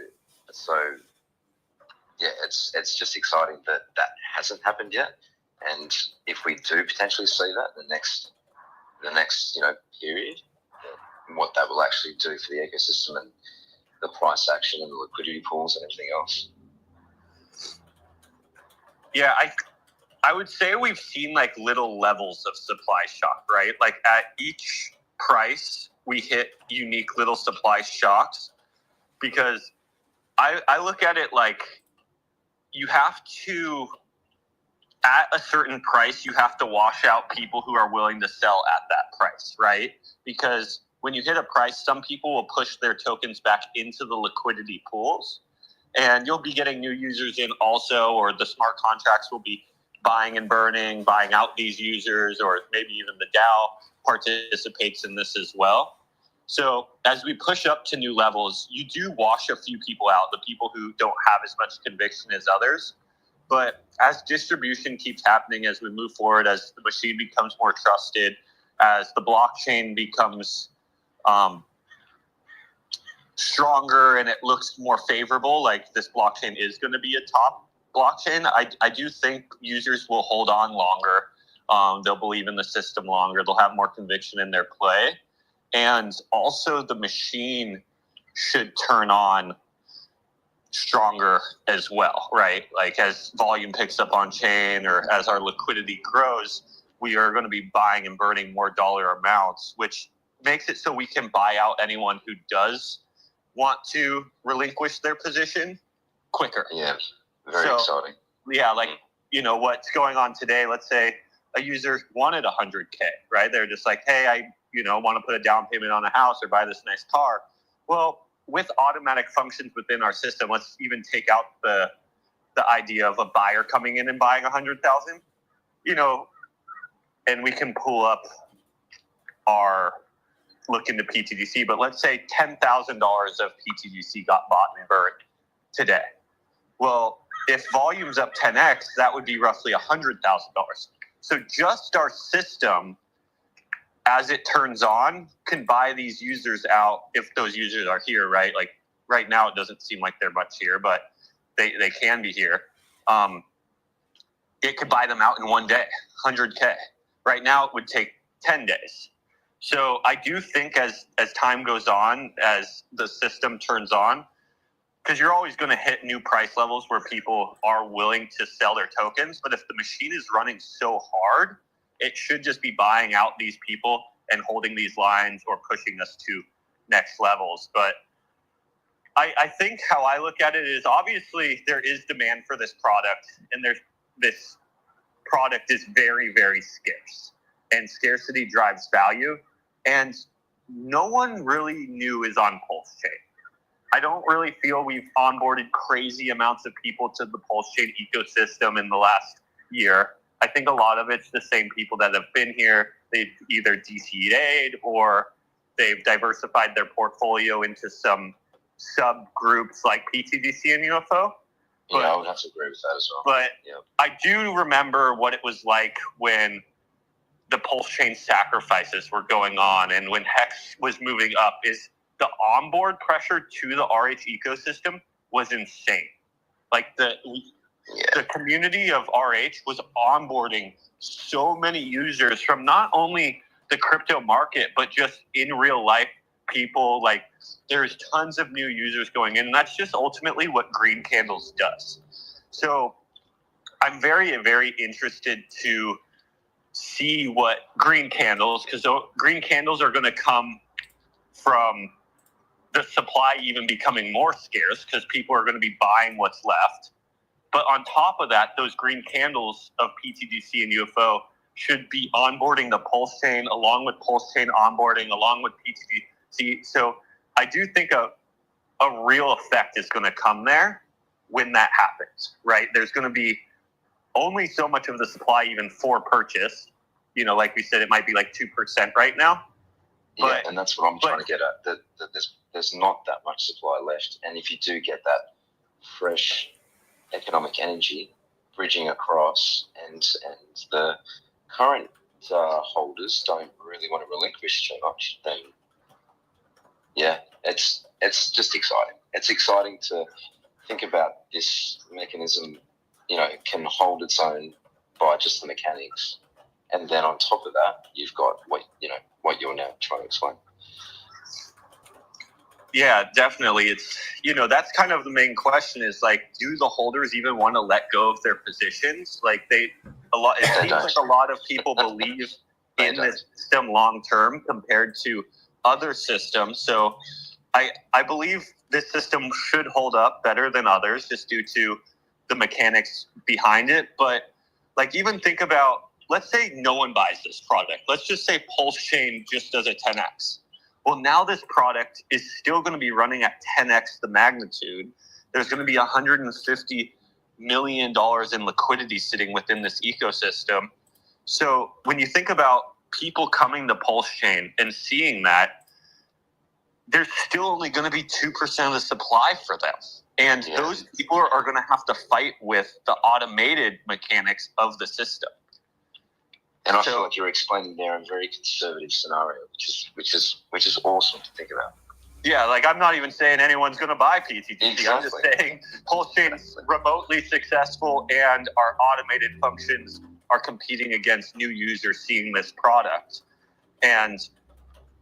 yeah, it's just exciting that hasn't happened yet. And if we do potentially see that in the next period, what that will actually do for the ecosystem and the price action and the liquidity pools and everything else. Yeah, I would say we've seen like little levels of supply shock, right? Like at each price, we hit unique little supply shocks, because I look at it like you have to, at a certain price, you have to wash out people who are willing to sell at that price, right? Because when you hit a price, some people will push their tokens back into the liquidity pools, and you'll be getting new users in also, or the smart contracts will be buying and burning, buying out these users, or maybe even the DAO participates in this as well. So as we push up to new levels, you do wash a few people out, the people who don't have as much conviction as others. But as distribution keeps happening, as we move forward, as the machine becomes more trusted, as the blockchain becomes stronger and it looks more favorable, like this blockchain is going to be a top blockchain, I do think users will hold on longer. They'll believe in the system longer. They'll have more conviction in their play. And also the machine should turn on stronger as well, right? Like as volume picks up on chain, or as our liquidity grows, we are going to be buying and burning more dollar amounts, which makes it so we can buy out anyone who does want to relinquish their position quicker. Yeah, very exciting. Yeah, like, what's going on today, let's say a user wanted 100K, right? They're just like, hey, I want to put a down payment on a house or buy this nice car. Well, with automatic functions within our system, let's even take out the idea of a buyer coming in and buying 100,000, and we can pull up look into pTGC, but let's say $10,000 of pTGC got bought and burned today. Well, if volume's up 10x, that would be roughly $100,000. So just our system, as it turns on, can buy these users out if those users are here, right? Like right now, it doesn't seem like they're much here, but they can be here. It could buy them out in one day, 100K. Right now, it would take 10 days. So I do think as time goes on, as the system turns on, because you're always going to hit new price levels where people are willing to sell their tokens. But if the machine is running so hard, it should just be buying out these people and holding these lines or pushing us to next levels. But I think how I look at it is, obviously there is demand for this product, and this product is very, very scarce, and scarcity drives value. And no one really knew is on PulseChain. I don't really feel we've onboarded crazy amounts of people to the PulseChain ecosystem in the last year. I think a lot of it's the same people that have been here. They've either DCA'd or they've diversified their portfolio into some subgroups like pTGC and UFO. Yeah, I would have to agree with that as well. But I do remember what it was like when the PulseChain sacrifices were going on and when Hex was moving up. Is the onboard pressure to the RH ecosystem was insane. Like the community of RH was onboarding so many users from not only the crypto market, but just in real life people. Like there's tons of new users going in, and that's just ultimately what Green Candles does. So I'm very, very interested to see what Green Candles, because Green Candles are going to come from the supply even becoming more scarce because people are going to be buying what's left. But on top of that, those green candles of pTGC and UFO should be onboarding the PulseChain along with PulseChain onboarding, along with pTGC. So I do think a real effect is going to come there when that happens, right? There's going to be only so much of the supply even for purchase. You know, like we said, it might be like 2% right now. Yeah, and that's what I'm trying to get at. That there's not that much supply left, and if you do get that fresh economic energy bridging across, and the current holders don't really want to relinquish too much, then yeah, it's just exciting. It's exciting to think about this mechanism. You know, it can hold its own by just the mechanics, and then on top of that, you've got what you're now trying to explain. Yeah, definitely. It's, that's kind of the main question is like, do the holders even want to let go of their positions? Like it seems like a lot of people believe in this system long term compared to other systems. So I believe this system should hold up better than others just due to the mechanics behind it. But like, even think about, let's say no one buys this product. Let's just say PulseChain just does a 10x. Well, now this product is still going to be running at 10x the magnitude. There's going to be $150 million in liquidity sitting within this ecosystem. So when you think about people coming to PulseChain and seeing that, there's still only going to be 2% of the supply for them. And those people are going to have to fight with the automated mechanics of the system. And I feel like you're explaining there a very conservative scenario, which is awesome to think about. Yeah, like I'm not even saying anyone's going to buy pTGC. Exactly. I'm just saying PulseChain's remotely successful and our automated functions are competing against new users seeing this product. And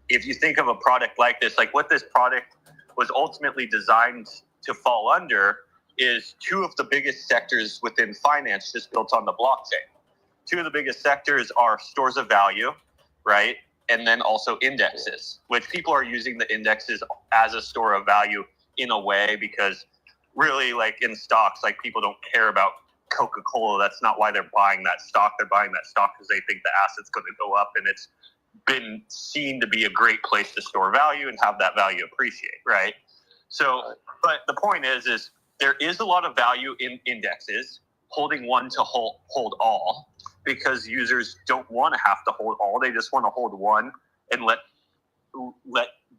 if you think of a product like this, like what this product was ultimately designed to fall under is two of the biggest sectors within finance just built on the blockchain. Two of the biggest sectors are stores of value, right? And then also indexes, which people are using the indexes as a store of value in a way, because really, like in stocks, like people don't care about Coca-Cola. That's not why they're buying that stock. They're buying that stock because they think the asset's going to go up, and it's been seen to be a great place to store value and have that value appreciate, right? So, but the point is there is a lot of value in indexes. Holding one to hold all, because users don't want to have to hold all. They just want to hold one and let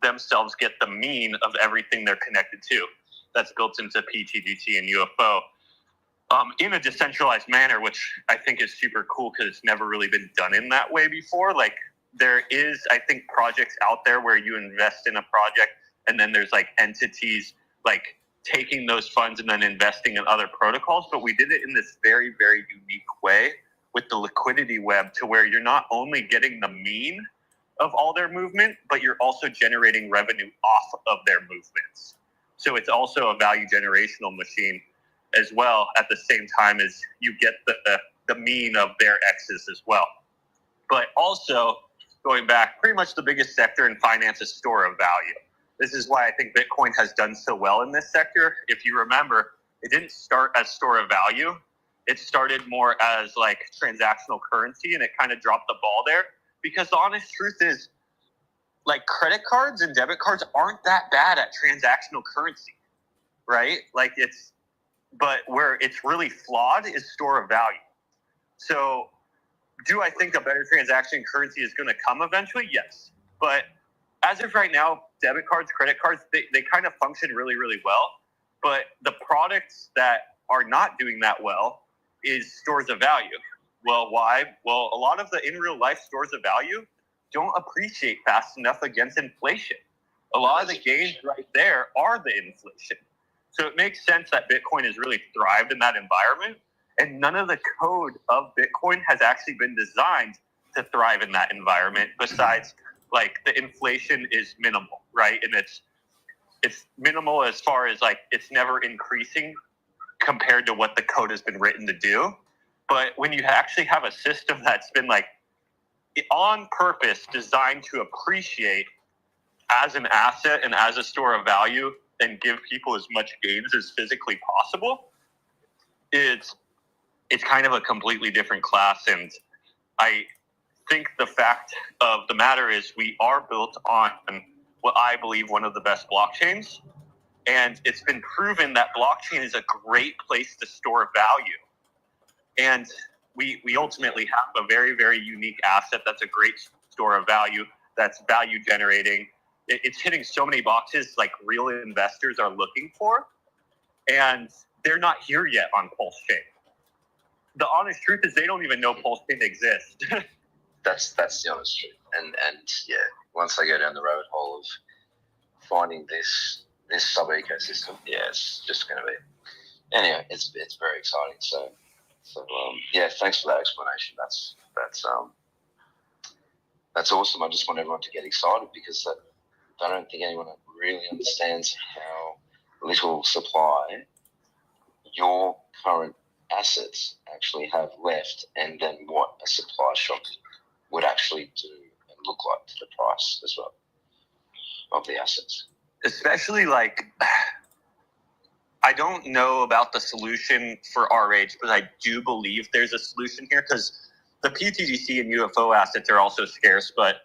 themselves get the mean of everything they're connected to. That's built into pTGC and UFO in a decentralized manner, which I think is super cool because it's never really been done in that way before. Like there is, I think, projects out there where you invest in a project and then there's like entities like taking those funds and then investing in other protocols. But we did it in this very, very unique way with the liquidity web, to where you're not only getting the mean of all their movement, but you're also generating revenue off of their movements. So it's also a value generational machine as well, at the same time as you get the mean of their X's as well. But also, going back, pretty much the biggest sector in finance is store of value. This is why I think Bitcoin has done so well in this sector. If you remember, it didn't start as store of value. It started more as like transactional currency, and it kind of dropped the ball there, because the honest truth is, like credit cards and debit cards aren't that bad at transactional currency, right? Like but where it's really flawed is store of value. So do I think a better transaction currency is going to come eventually? Yes. But as of right now, debit cards, credit cards, they kind of function really, really well. But the products that are not doing that well is stores of value. Well, why? Well, a lot of the in real life stores of value don't appreciate fast enough against inflation. A lot of the gains right there are the inflation. So it makes sense that Bitcoin has really thrived in that environment. And none of the code of Bitcoin has actually been designed to thrive in that environment, besides like the inflation is minimal, right? And it's minimal as far as like it's never increasing compared to what the code has been written to do. But when you actually have a system that's been like on purpose designed to appreciate as an asset and as a store of value and give people as much gains as physically possible, it's kind of a completely different class. And I think the fact of the matter is we are built on what I believe one of the best blockchains. And it's been proven that blockchain is a great place to store value. And we ultimately have a very, very unique asset that's a great store of value, that's value generating. It's hitting so many boxes like real investors are looking for. And they're not here yet on PulseChain. The honest truth is they don't even know PulseChain exists. That's the honest truth. And yeah, once I go down the rabbit hole of finding this sub ecosystem, yeah, it's just going to be. Anyway, it's very exciting. So yeah, thanks for that explanation. That's awesome. I just want everyone to get excited because I don't think anyone really understands how little supply your current assets actually have left, and then what a supply shock would actually do and look like to the price as well of the assets. Especially like, I don't know about the solution for RH, but I do believe there's a solution here because the pTGC and UFO assets are also scarce, but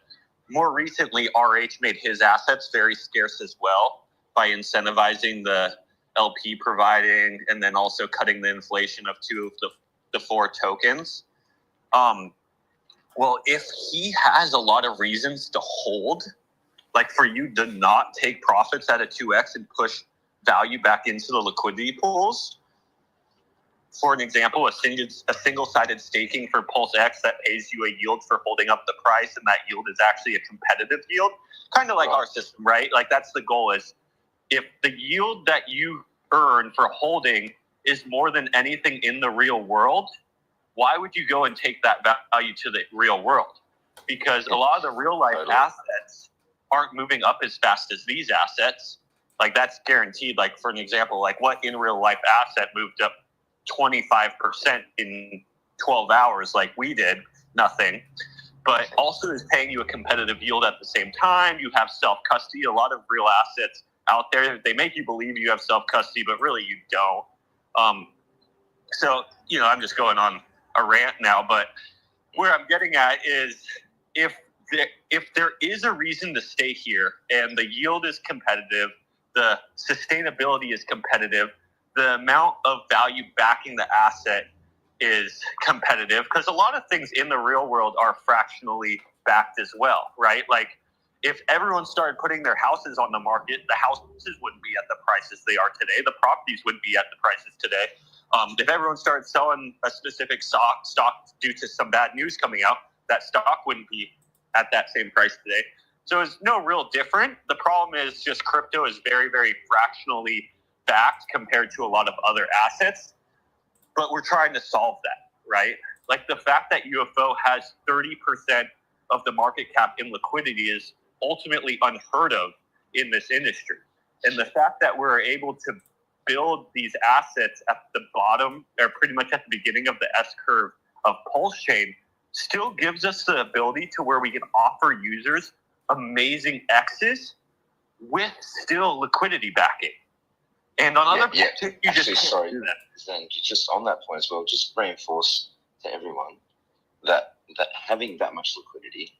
more recently, RH made his assets very scarce as well by incentivizing the LP providing and then also cutting the inflation of two of the four tokens. Well, if he has a lot of reasons to hold, like for you to not take profits at a 2x and push value back into the liquidity pools, for an example, a single-sided staking for PulseX that pays you a yield for holding up the price, and that yield is actually a competitive yield, kind of like our system, right? Like that's the goal is if the yield that you earn for holding is more than anything in the real world, why would you go and take that value to the real world? Because a lot of the real life assets aren't moving up as fast as these assets. Like that's guaranteed. Like for an example, like what in real life asset moved up 25% in 12 hours like we did? Nothing. But also is paying you a competitive yield at the same time. You have self-custody. A lot of real assets out there, they make you believe you have self-custody, but really you don't. So, I'm just going on a rant now, but where I'm getting at is if there is a reason to stay here and the yield is competitive, the sustainability is competitive, the amount of value backing the asset is competitive, because a lot of things in the real world are fractionally backed as well, right? Like if everyone started putting their houses on the market, the houses wouldn't be at the prices they are today. The properties wouldn't be at the prices today. If everyone started selling a specific stock due to some bad news coming out, that stock wouldn't be at that same price today. So it's no real different. The problem is just crypto is very, very fractionally backed compared to a lot of other assets. But we're trying to solve that, right? Like the fact that UFO has 30% of the market cap in liquidity is ultimately unheard of in this industry. And the fact that we're able to build these assets at the bottom or pretty much at the beginning of the S-curve of PulseChain still gives us the ability to where we can offer users amazing X's with still liquidity backing. And on other you just sorry, do that. Then just on that point as well, just reinforce to everyone that having that much liquidity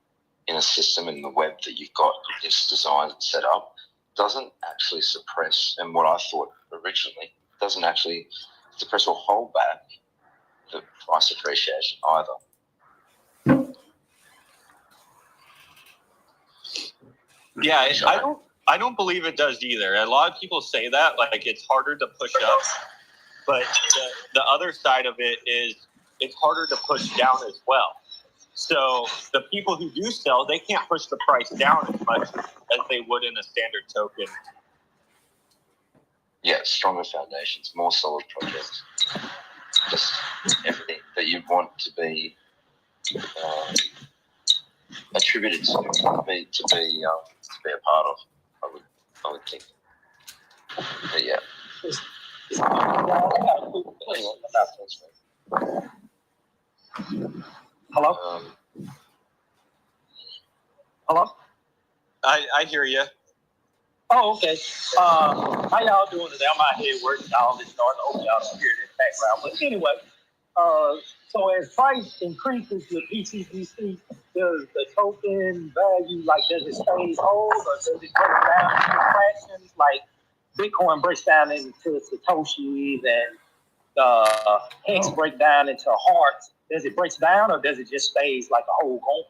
in a system in the web that you've got this designed and set up doesn't actually suppress, and what I thought originally, doesn't actually suppress or hold back the price appreciation either. Yeah, I don't believe it does either. A lot of people say that, like it's harder to push up, but the other side of it is it's harder to push down as well. So the people who do sell, they can't push the price down as much as they would in a standard token. Yeah, stronger foundations, more solid projects, just everything that you want to be attributed to be a part of. I would think. But yeah. Hello? Hello? I hear you. Oh, okay. How y'all doing today? I'm out here working all this noise. I hope y'all don't hear it in the background. But anyway, so as price increases with pTGC, does the token value, like, does it stay whole or does it break down into fractions? Like Bitcoin breaks down into Satoshis and Hex break down into hearts. Does it break down or does it just stays like a whole coin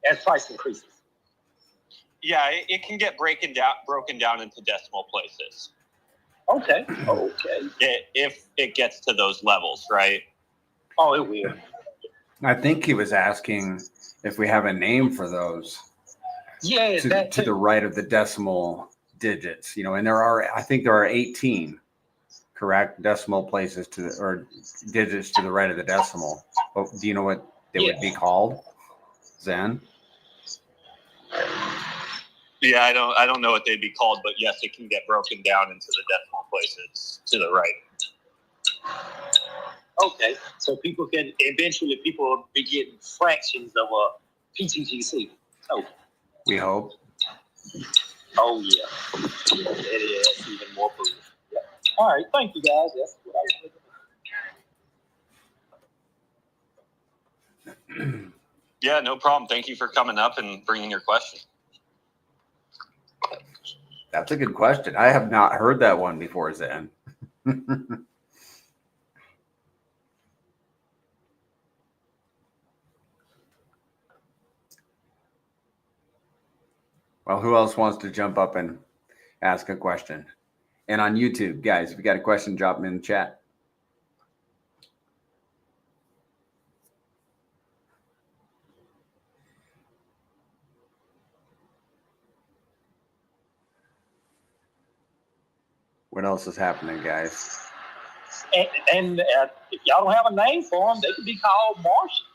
as price increases? Yeah, it can get broken down into decimal places. Okay. If it gets to those levels, right? Oh, it will. I think he was asking if we have a name for those. Yeah, to the right of the decimal digits, and I think there are 18 correct decimal places or digits to the right of the decimal. But do you know what they would be called, Zen? Yeah, I don't know what they'd be called, but yes, it can get broken down into the decimal places to the right. Okay, so people will be getting fractions of a pTGC. Oh, We hope. Oh yeah, it is even more proof. Yeah. All right, thank you guys. That's what I was thinking. Yeah, no problem. Thank you for coming up and bringing your question. That's a good question. I have not heard that one before, Zen. Well, who else wants to jump up and ask a question? And on YouTube, guys, if you got a question, drop them in the chat. What else is happening, guys? And if y'all don't have a name for them, they could be called Martians.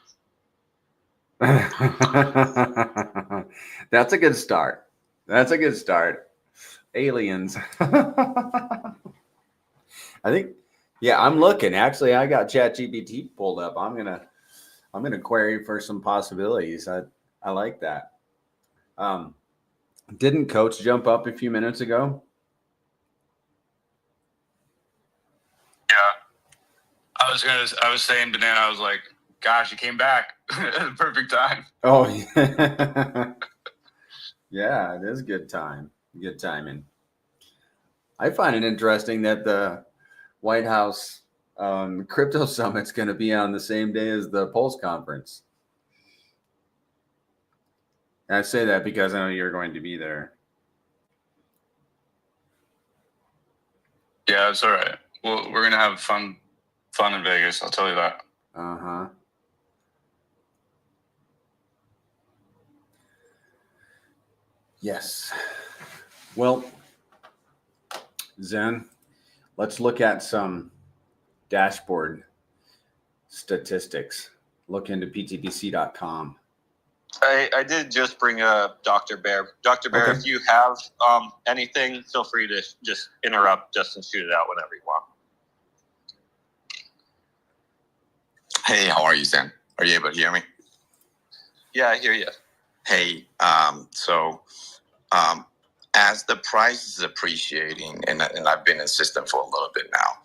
That's a good start. Aliens. I think, yeah, I'm looking. Actually, I got ChatGPT pulled up. I'm gonna query for some possibilities. I like that. Didn't Coach jump up a few minutes ago? Yeah, I was saying to Dan, I was like, gosh, you came back at the perfect time. Oh, yeah. Yeah, it is good time. Good timing. I find it interesting that the White House crypto summit's going to be on the same day as the Pulse conference. And I say that because I know you're going to be there. Yeah, it's all right. Well, we're gonna have fun in Vegas. I'll tell you that. Uh-huh. Yes. Well, Zen, let's look at some dashboard statistics. Look into ptgc.com. I did just bring up Dr. Bear. Dr. Bear, Okay. if you have anything, feel free to just interrupt just and shoot it out whenever you want. Hey, how are you, Sam? Are you able to hear me? Yeah, I hear you. Hey, as the price is appreciating, and I've been in system for a little bit now,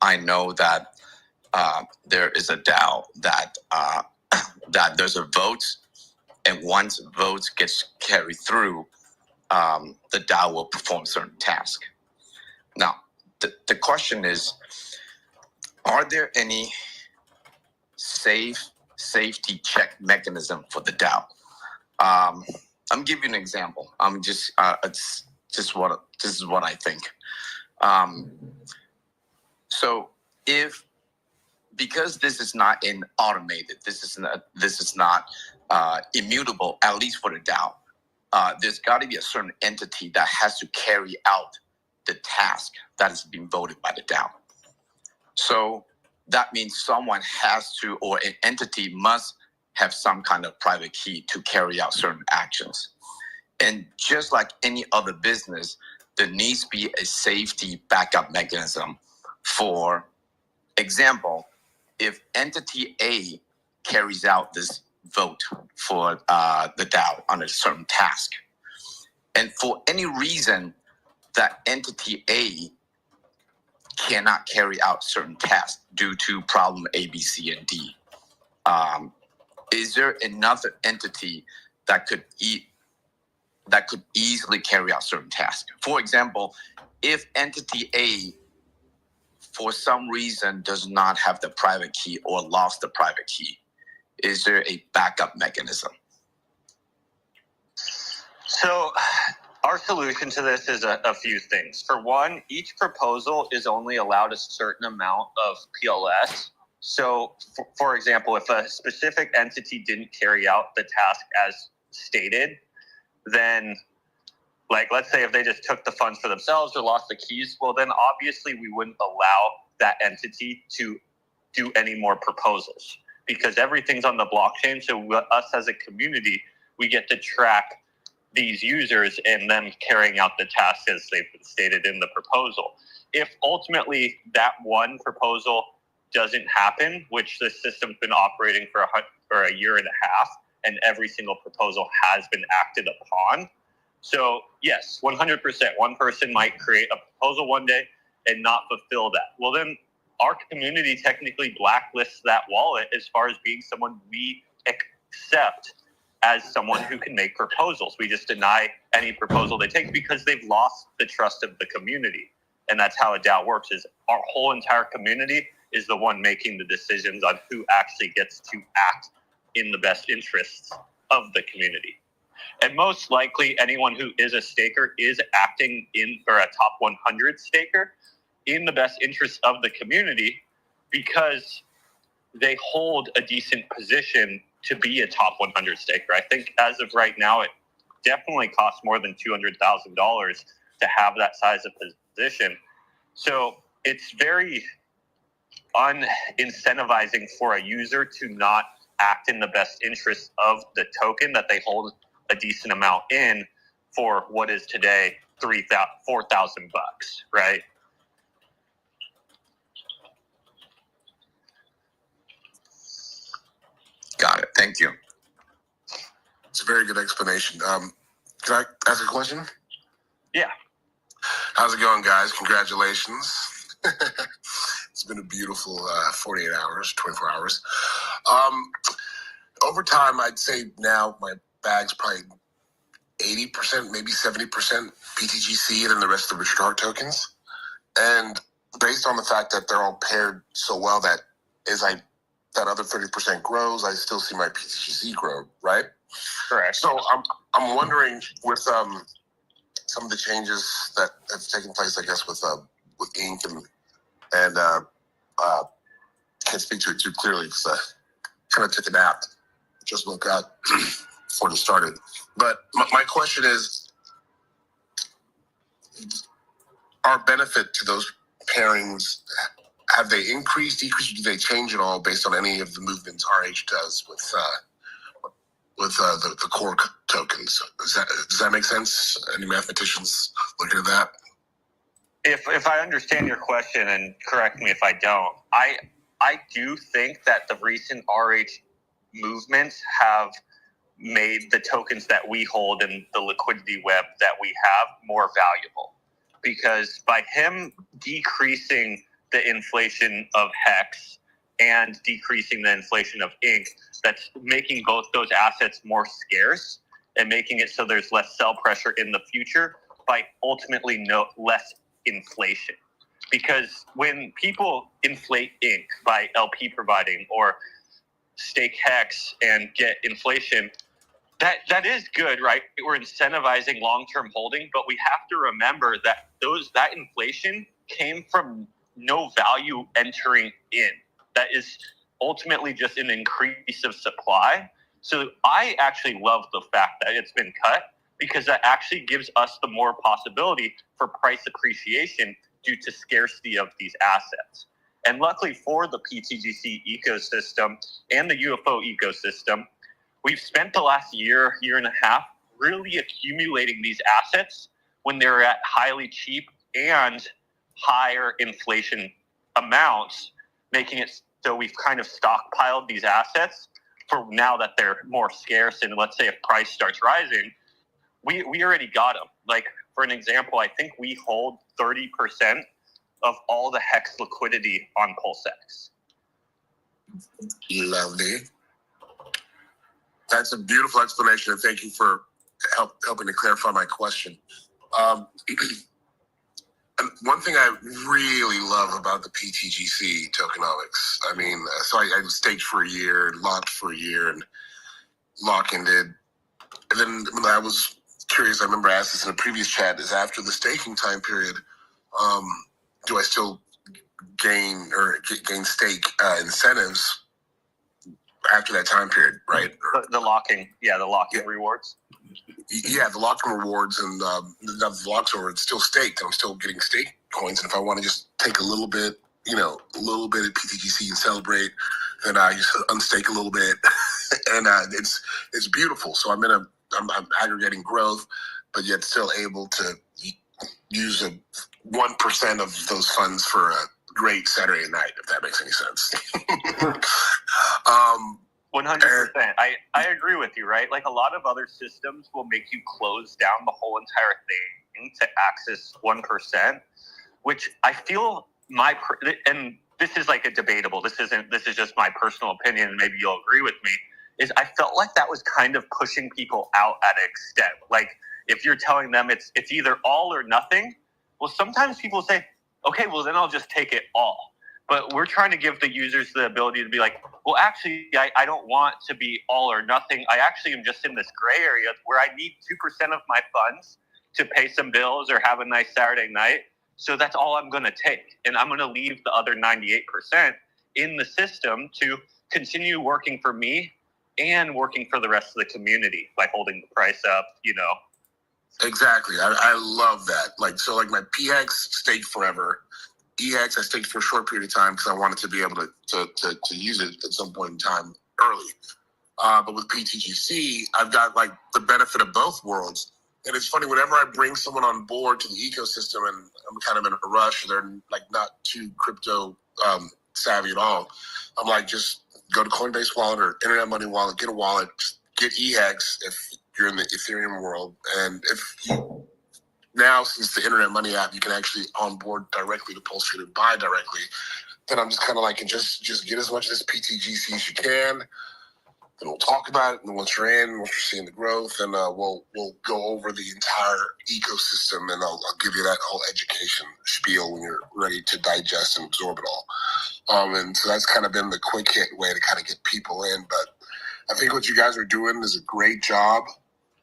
I know that there is a doubt that that there's a vote, and once votes gets carried through, the DAO will perform certain task. Now, the question is, are there any safety check mechanism for the DAO? I'm giving you an example. This is what I think. So because this is not automated, this is not immutable, at least for the DAO. There's got to be a certain entity that has to carry out the task that is being voted by the DAO. So that means someone has to, or an entity must have some kind of private key to carry out certain actions. And just like any other business, there needs to be a safety backup mechanism. For example, if entity A carries out this vote for the DAO on a certain task, and for any reason that entity A cannot carry out certain tasks due to problem A, B, C, and D, is there another entity that could easily carry out certain tasks? For example, if entity A for some reason does not have the private key or lost the private key, is there a backup mechanism? So our solution to this is a few things. For one, each proposal is only allowed a certain amount of PLS. So, for example, if a specific entity didn't carry out the task as stated, then, like, let's say if they just took the funds for themselves or lost the keys, well, then obviously we wouldn't allow that entity to do any more proposals because everything's on the blockchain. So us as a community, we get to track these users and them carrying out the task as they've stated in the proposal. If ultimately that one proposal doesn't happen, which the system's been operating for a year and a half, and every single proposal has been acted upon. So yes, 100%, one person might create a proposal one day and not fulfill that. Well, then our community technically blacklists that wallet as far as being someone we accept as someone who can make proposals. We just deny any proposal they take because they've lost the trust of the community. And that's how a DAO works, is our whole entire community is the one making the decisions on who actually gets to act in the best interests of the community. And most likely anyone who is a staker is acting in, or a top 100 staker, in the best interest of the community because they hold a decent position to be a top 100 staker. I think as of right now, it definitely costs more than $200,000 to have that size of position. So it's very unincentivizing for a user to not act in the best interest of the token that they hold a decent amount in for what is today $4,000, right? Got it. Thank you. It's a very good explanation. Can I ask a question? Yeah. How's it going, guys? Congratulations. It's been a beautiful 48 hours, 24 hours. Over time, I'd say now my bag's probably 80%, maybe 70% pTGC, and then the rest of the Richard Hart tokens. And based on the fact that they're all paired so well, that that other 30% grows, I still see my pTGC grow, right? Correct. So I'm wondering, with some of the changes that have taken place, I guess, with Ink and can't speak to it too clearly because I kind of took a nap, just woke up before it started. But my question is, our benefit to those pairings, have they increased, decreased, or do they change at all based on any of the movements RH does with the core tokens? Does that make sense? Any mathematicians looking at that? If I understand your question, and correct me if I don't, I do think that the recent RH movements have made the tokens that we hold in the liquidity web that we have more valuable. Because by him decreasing the inflation of Hex and decreasing the inflation of ink, that's making both those assets more scarce and making it so there's less sell pressure in the future by ultimately less inflation. Because when people inflate ink by LP providing or stake hex and get inflation, that is good, right? We're incentivizing long-term holding, but we have to remember that that inflation came from no value entering in. That is ultimately just an increase of supply. So I actually love the fact that it's been cut, because that actually gives us the more possibility for price appreciation due to scarcity of these assets. And luckily for the pTGC ecosystem and the UFO ecosystem, we've spent the last year and a half really accumulating these assets when they're at highly cheap and higher inflation amounts, making it so we've kind of stockpiled these assets for now that they're more scarce. And let's say if price starts rising, we already got them. Like, for an example, I think we hold 30% of all the hex liquidity on PulseX. Lovely. That's a beautiful explanation, and thank you for helping to clarify my question. And one thing I really love about the pTGC tokenomics, I mean, so I staked for a year, locked for a year, and lock-ended. And then when I was curious, I remember I asked this in a previous chat, is after the staking time period, do I still gain stake incentives after that time period, right? The locking rewards. Yeah, the locking rewards, and the locks over, it's still staked. I'm still getting stake coins, and if I want to just take a little bit of pTGC and celebrate, then I just unstake a little bit, and it's beautiful. So I'm aggregating growth, but yet still able to use 1% of those funds for a great Saturday night, if that makes any sense. 100%. I agree with you, right? Like, a lot of other systems will make you close down the whole entire thing to access 1%, which I feel and this is like a debatable, this is just my personal opinion, and maybe you'll agree with me, is I felt like that was kind of pushing people out at an extent. Like, if you're telling them it's either all or nothing, well, sometimes people say, okay, well, then I'll just take it all. But we're trying to give the users the ability to be like, well, actually, I don't want to be all or nothing. I actually am just in this gray area where I need 2% of my funds to pay some bills or have a nice Saturday night. So that's all I'm going to take. And I'm going to leave the other 98% in the system to continue working for me and working for the rest of the community by holding the price up, Exactly. I love that. Like my PX staked forever. EX I staked for a short period of time because I wanted to be able to use it at some point in time early. But with pTGC, I've got like the benefit of both worlds. And it's funny, whenever I bring someone on board to the ecosystem and I'm kind of in a rush, or they're like not too crypto savvy at all, I'm like, just go to Coinbase wallet or Internet Money wallet, get a wallet, get EX if you're in the Ethereum world. And now, since the Internet Money app, you can actually onboard directly to PulseChain and buy directly. Then I'm just kind of like, just get as much of this pTGC as you can. Then we'll talk about it. And once you're seeing the growth, and we'll go over the entire ecosystem, and I'll give you that whole education spiel when you're ready to digest and absorb it all. And so that's kind of been the quick hit way to kind of get people in. But I think what you guys are doing is a great job.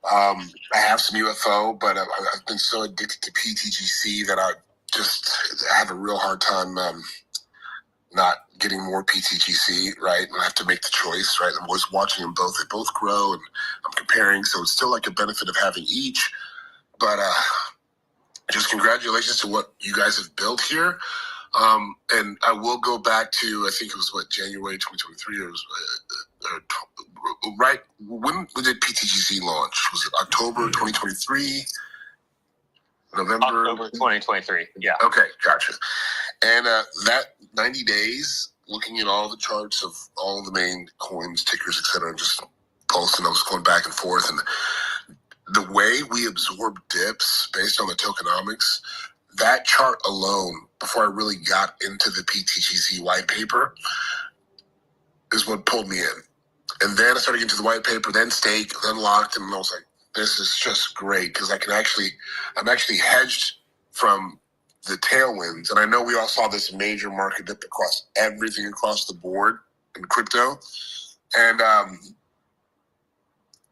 I have some UFO, but I've been so addicted to pTGC that I have a real hard time not getting more pTGC, right? And I have to make the choice, right? I'm always watching them both. They both grow, and I'm comparing. So it's still like a benefit of having each. But just congratulations to what you guys have built here. And I will go back to, I think it was January 2023. It was right when did pTGC launch? Was it October 2023? November? October 2023. Yeah. Okay, gotcha. And that 90 days, looking at all the charts of all the main coins, tickers, etc., and just posting, I was going back and forth, and the way we absorb dips based on the tokenomics, that chart alone, before I really got into the pTGC white paper, is what pulled me in. And then I started getting to the white paper, then stake, then locked, and I was like, this is just great because I'm actually hedged from the tailwinds. And I know we all saw this major market dip across everything across the board in crypto. And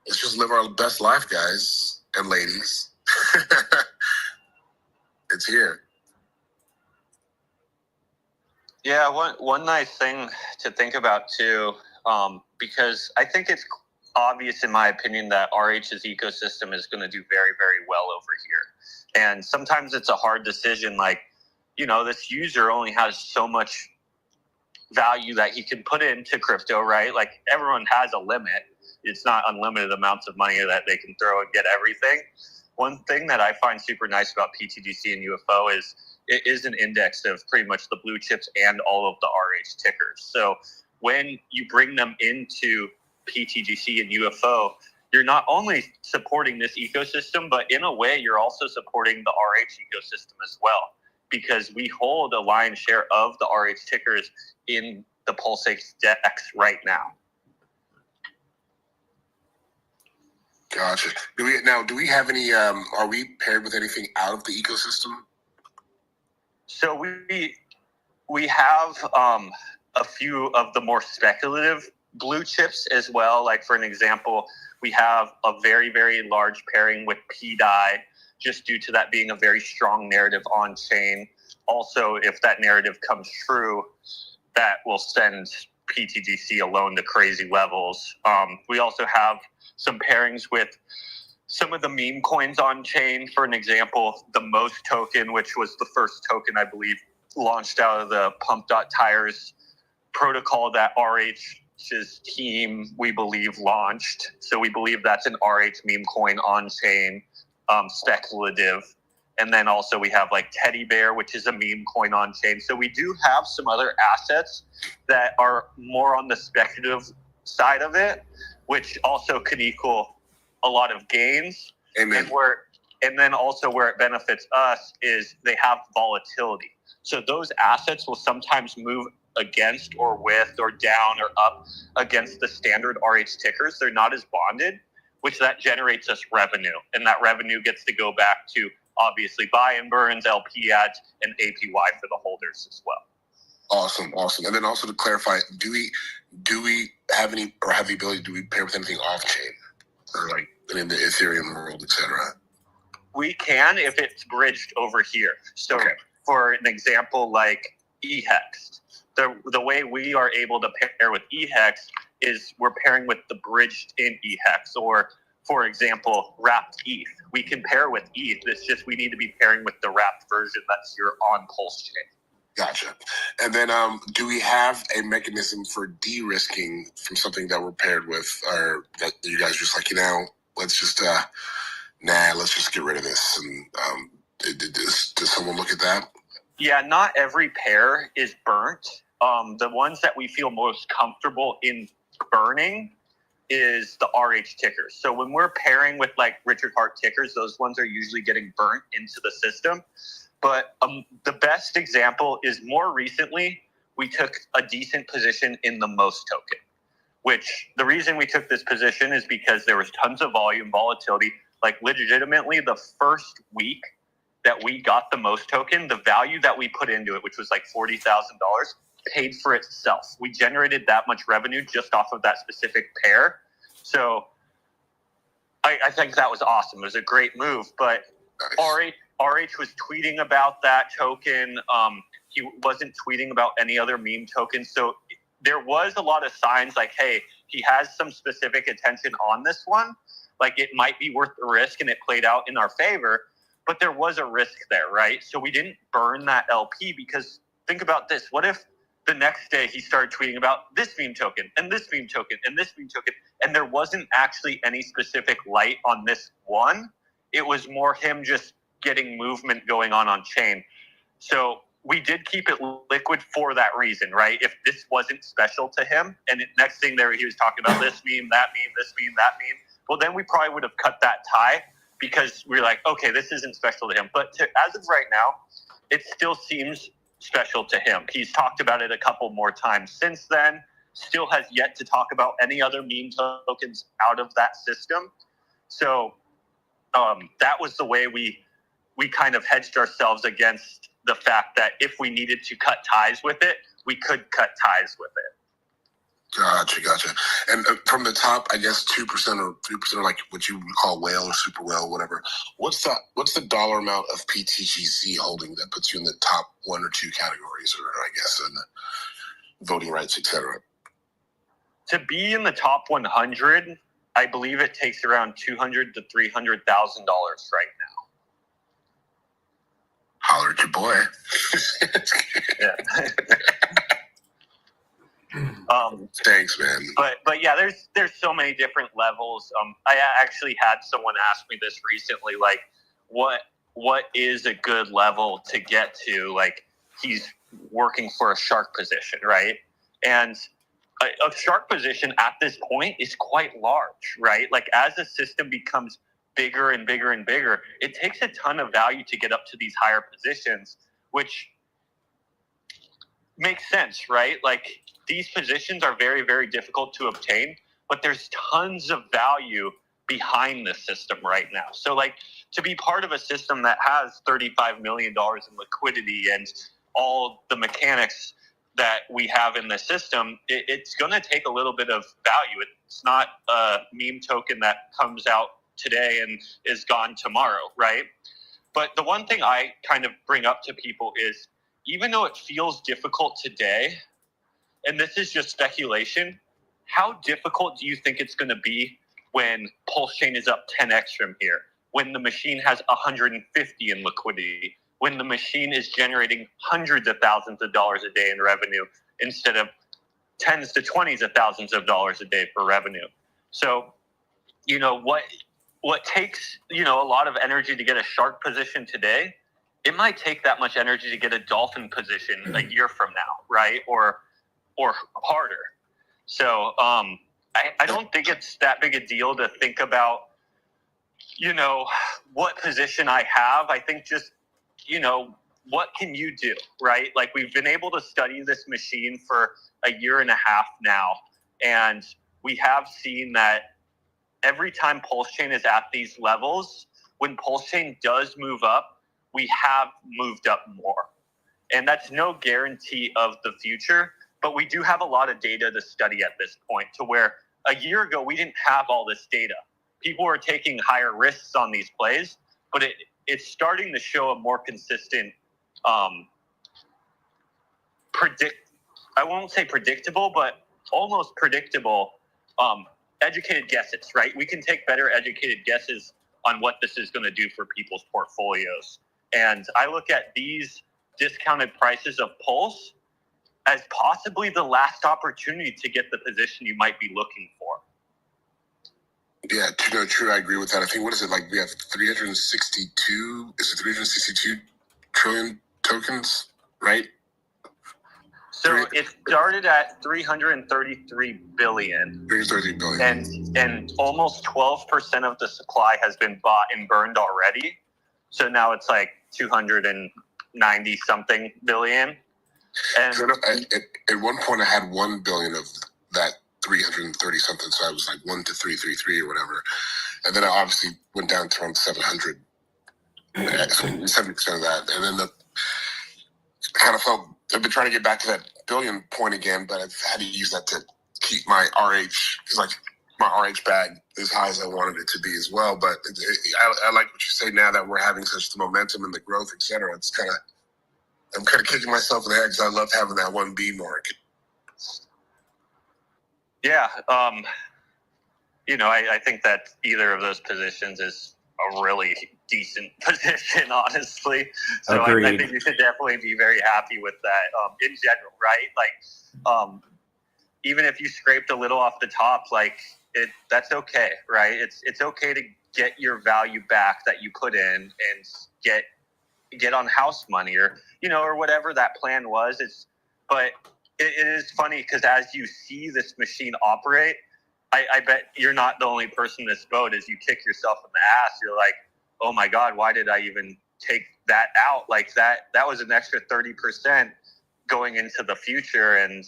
let's just live our best life, guys and ladies. It's here. Yeah, one nice thing to think about too, because I think it's obvious in my opinion that RH's ecosystem is going to do very, very well over here. And sometimes it's a hard decision, like, you know, this user only has so much value that he can put into crypto, right? Like everyone has a limit. It's not unlimited amounts of money that they can throw and get everything. One thing that I find super nice about pTGC and UFO is it is an index of pretty much the blue chips and all of the RH tickers. So when you bring them into pTGC and UFO, you're not only supporting this ecosystem, but in a way, you're also supporting the RH ecosystem as well, because we hold a lion's share of the RH tickers in the PulseChain DEX right now. Gotcha. Do we have any, are we paired with anything out of the ecosystem? So we have a few of the more speculative blue chips as well. Like for an example, we have a very, very large pairing with pDAI, just due to that being a very strong narrative on chain. Also, if that narrative comes true, that will send pTGC alone to crazy levels. We also have some pairings with some of the meme coins on chain. For an example, the Most token, which was the first token, I believe, launched out of the Pump.Tires protocol that RH's team, we believe, launched. So we believe that's an RH meme coin on chain, speculative. And then also we have like Teddy Bear, which is a meme coin on chain. So we do have some other assets that are more on the speculative side of it, which also could equal a lot of gains. Amen. And then also where it benefits us is they have volatility. So those assets will sometimes move against or with or down or up against the standard RH tickers. They're not as bonded, which that generates us revenue. And that revenue gets to go back to obviously buy-in burns, LP ads, and APY for the holders as well. Awesome. And then also to clarify, do we have any, or have the ability, do we pair with anything off chain, or like in the Ethereum world, etc.? We can if it's bridged over here. So for an example, like eHex, the way we are able to pair with eHex is we're pairing with the bridged in eHex, or for example, wrapped ETH. We can pair with ETH. It's just we need to be pairing with the wrapped version that's here on PulseChain. Gotcha. And then do we have a mechanism for de-risking from something that we're paired with, or that you guys just like, let's just let's just get rid of this? And does someone look at that? Yeah, not every pair is burnt. The ones that we feel most comfortable in burning is the RH tickers. So when we're pairing with like Richard Hart tickers, those ones are usually getting burnt into the system. But the best example is more recently, we took a decent position in the Most token, which the reason we took this position is because there was tons of volume volatility. Like legitimately the first week that we got the Most token, the value that we put into it, which was like $40,000, paid for itself. We generated that much revenue just off of that specific pair. So I think that was awesome. It was a great move. But RH was tweeting about that token. He wasn't tweeting about any other meme tokens. So there was a lot of signs like, hey, he has some specific attention on this one. Like it might be worth the risk, and it played out in our favor. But there was a risk there, right? So we didn't burn that LP, because think about this. What if the next day he started tweeting about this meme token and this meme token and this meme token, and there wasn't actually any specific light on this one? It was more him just getting movement going on chain. So we did keep it liquid for that reason, right? If this wasn't special to him, and next thing there he was talking about this meme, that meme, this meme, that meme, well then we probably would have cut that tie, because we're like, okay, this isn't special to him. But as of right now, it still seems special to him. He's talked about it a couple more times since then. still has yet to talk about any other meme tokens out of that system. So that was the way we kind of hedged ourselves against the fact that if we needed to cut ties with it, we could cut ties with it. Gotcha. And from the top, I guess 2% or 3% are like what you would call whale or super whale, whatever. What's the dollar amount of pTGC holding that puts you in the top 1 or 2 categories, or I guess in the voting rights, etc.? To be in the top 100, I believe it takes around $200,000 to $300,000 right now. Holler at your boy. Yeah. Thanks, man. But yeah, there's so many different levels. I actually had someone ask me this recently, like, what is a good level to get to? Like, he's working for a shark position, right? And a shark position at this point is quite large, right? Like, as the system becomes bigger and bigger and bigger, it takes a ton of value to get up to these higher positions, which makes sense, right? Like, these positions are very, very difficult to obtain, but there's tons of value behind the system right now. So, like, to be part of a system that has $35 million in liquidity and all the mechanics that we have in the system, it's going to take a little bit of value. It's not a meme token that comes out today and is gone tomorrow, right? But the one thing I kind of bring up to people is, even though it feels difficult today, and this is just speculation, how difficult do you think it's going to be when PulseChain is up 10x from here, when the machine has 150 in liquidity, when the machine is generating hundreds of thousands of dollars a day in revenue instead of tens to twenties of thousands of dollars a day for revenue? So, you know, what takes, you know, a lot of energy to get a shark position today, it might take that much energy to get a dolphin position a year from now, right? Or harder. So I don't think it's that big a deal to think about, you know, what position I have. I think just, you know, what can you do, right? Like, we've been able to study this machine for a year and a half now, and we have seen that every time PulseChain is at these levels, when PulseChain does move up, we have moved up more. And that's no guarantee of the future, but we do have a lot of data to study at this point, to where a year ago we didn't have all this data. People were taking higher risks on these plays, but it's starting to show a more consistent, I won't say predictable, but almost predictable educated guesses, right? We can take better educated guesses on what this is going to do for people's portfolios. And I look at these discounted prices of Pulse as possibly the last opportunity to get the position you might be looking for. Yeah, true. I agree with that. I think, what is it, like, we have 362 trillion tokens, right? So it started at 333 billion. 333 billion. And almost 12% of the supply has been bought and burned already. So now it's like 290 something billion. And So at one point I had 1 billion of that 330 something, so I was like 1 to 333 or whatever, and then I obviously went down to around 700, so 70% of that, and then I kind of felt I've been trying to get back to that billion point again, but I've had to use that to keep my RH, because like my RH bag as high as I wanted it to be as well. But I like what you say now that we're having such the momentum and the growth, etc. It's kind of, I'm kind of kicking myself in the head because I love having that 1B mark. Yeah, you know, I think that either of those positions is a really decent position, honestly. So I think you should definitely be very happy with that in general, right? Like, even if you scraped a little off the top, like, that's okay, right? It's okay to get your value back that you put in and get on house money, or, you know, or whatever that plan was. But it is funny because as you see this machine operate, I bet you're not the only person in this boat. As you kick yourself in the ass, you're like, oh my God, why did I even take that out? Like, that was an extra 30% going into the future. And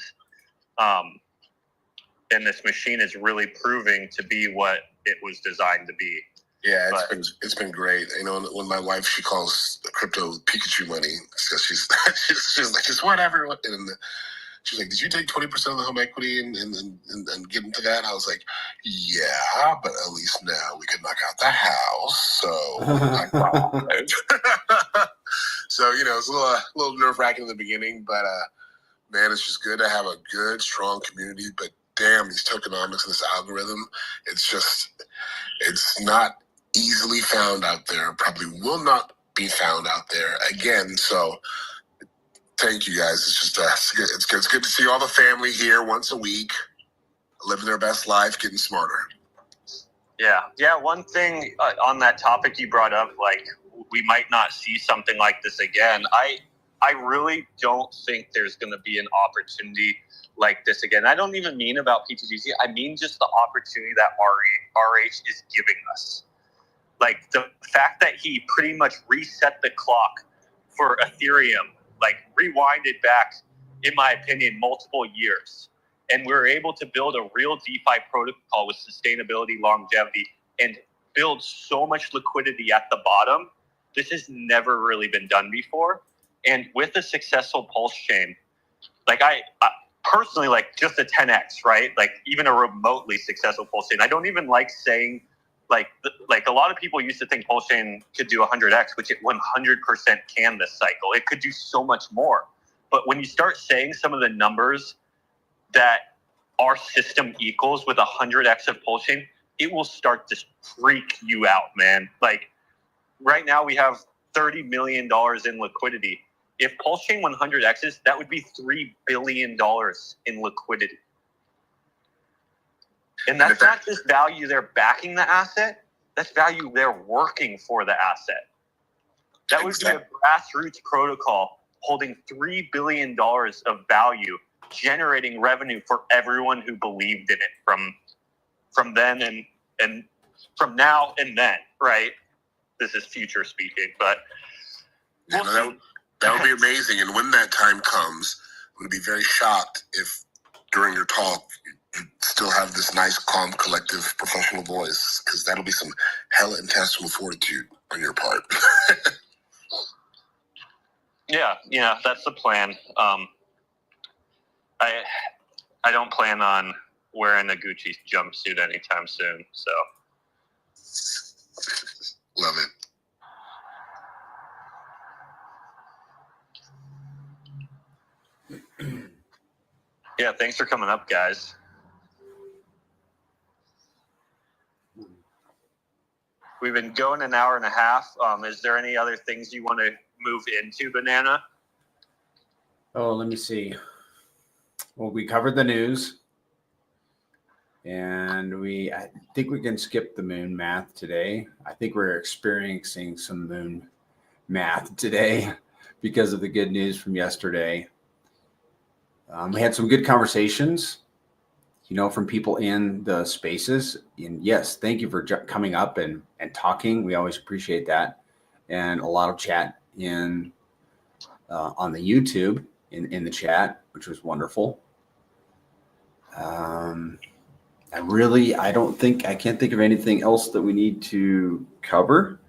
and this machine is really proving to be what it was designed to be. Yeah, it's been great. You know, when my wife, she calls crypto Pikachu money, so she's like, just whatever. And she's like, did you take 20% of the home equity and get into that? I was like, yeah, but at least now we can knock out the house. So I got it. So, you know, it's a little nerve-wracking in the beginning, but man, it's just good to have a good, strong community. But damn, these tokenomics and this algorithm, it's not easily found out there. Probably will not be found out there again. So thank you guys. It's just it's good to see all the family here once a week, living their best life, getting smarter. Yeah. One thing on that topic you brought up, like we might not see something like this again. I really don't think there's going to be an opportunity like this again. I don't even mean about pTGC. I mean just the opportunity that RH is giving us. Like the fact that he pretty much reset the clock for Ethereum, like rewinded back, in my opinion, multiple years. And we're able to build a real DeFi protocol with sustainability, longevity, and build so much liquidity at the bottom. This has never really been done before. And with a successful PulseChain, like I personally, like just a 10x, right? Like even a remotely successful PulseChain. I don't even like saying, like a lot of people used to think PulseChain could do 100x, which it 100% can this cycle. It could do so much more. But when you start saying some of the numbers that our system equals with 100x of PulseChain, it will start to freak you out, man. Like right now we have $30 million in liquidity. If PulseChain 100x's, that would be $3 billion in liquidity. And that's not just value they're backing the asset, that's value they're working for the asset. That would be a grassroots protocol holding $3 billion of value, generating revenue for everyone who believed in it from then and from now and then, right? This is future speaking, but that would be amazing. And when that time comes, I'm going to be very shocked if during your talk you still have this nice, calm, collective, professional voice, because that'll be some hella intestinal fortitude on your part. Yeah, that's the plan. I don't plan on wearing a Gucci jumpsuit anytime soon, so. Love it. Yeah, thanks for coming up, guys. We've been going an hour and a half. Is there any other things you want to move into, Banana? Oh, let me see. Well, we covered the news. And I think we can skip the moon math today. I think we're experiencing some moon math today because of the good news from yesterday. We had some good conversations, from people in the spaces. And yes, thank you for coming up and talking. We always appreciate that. And a lot of chat on the YouTube in the chat, which was wonderful. I can't think of anything else that we need to cover.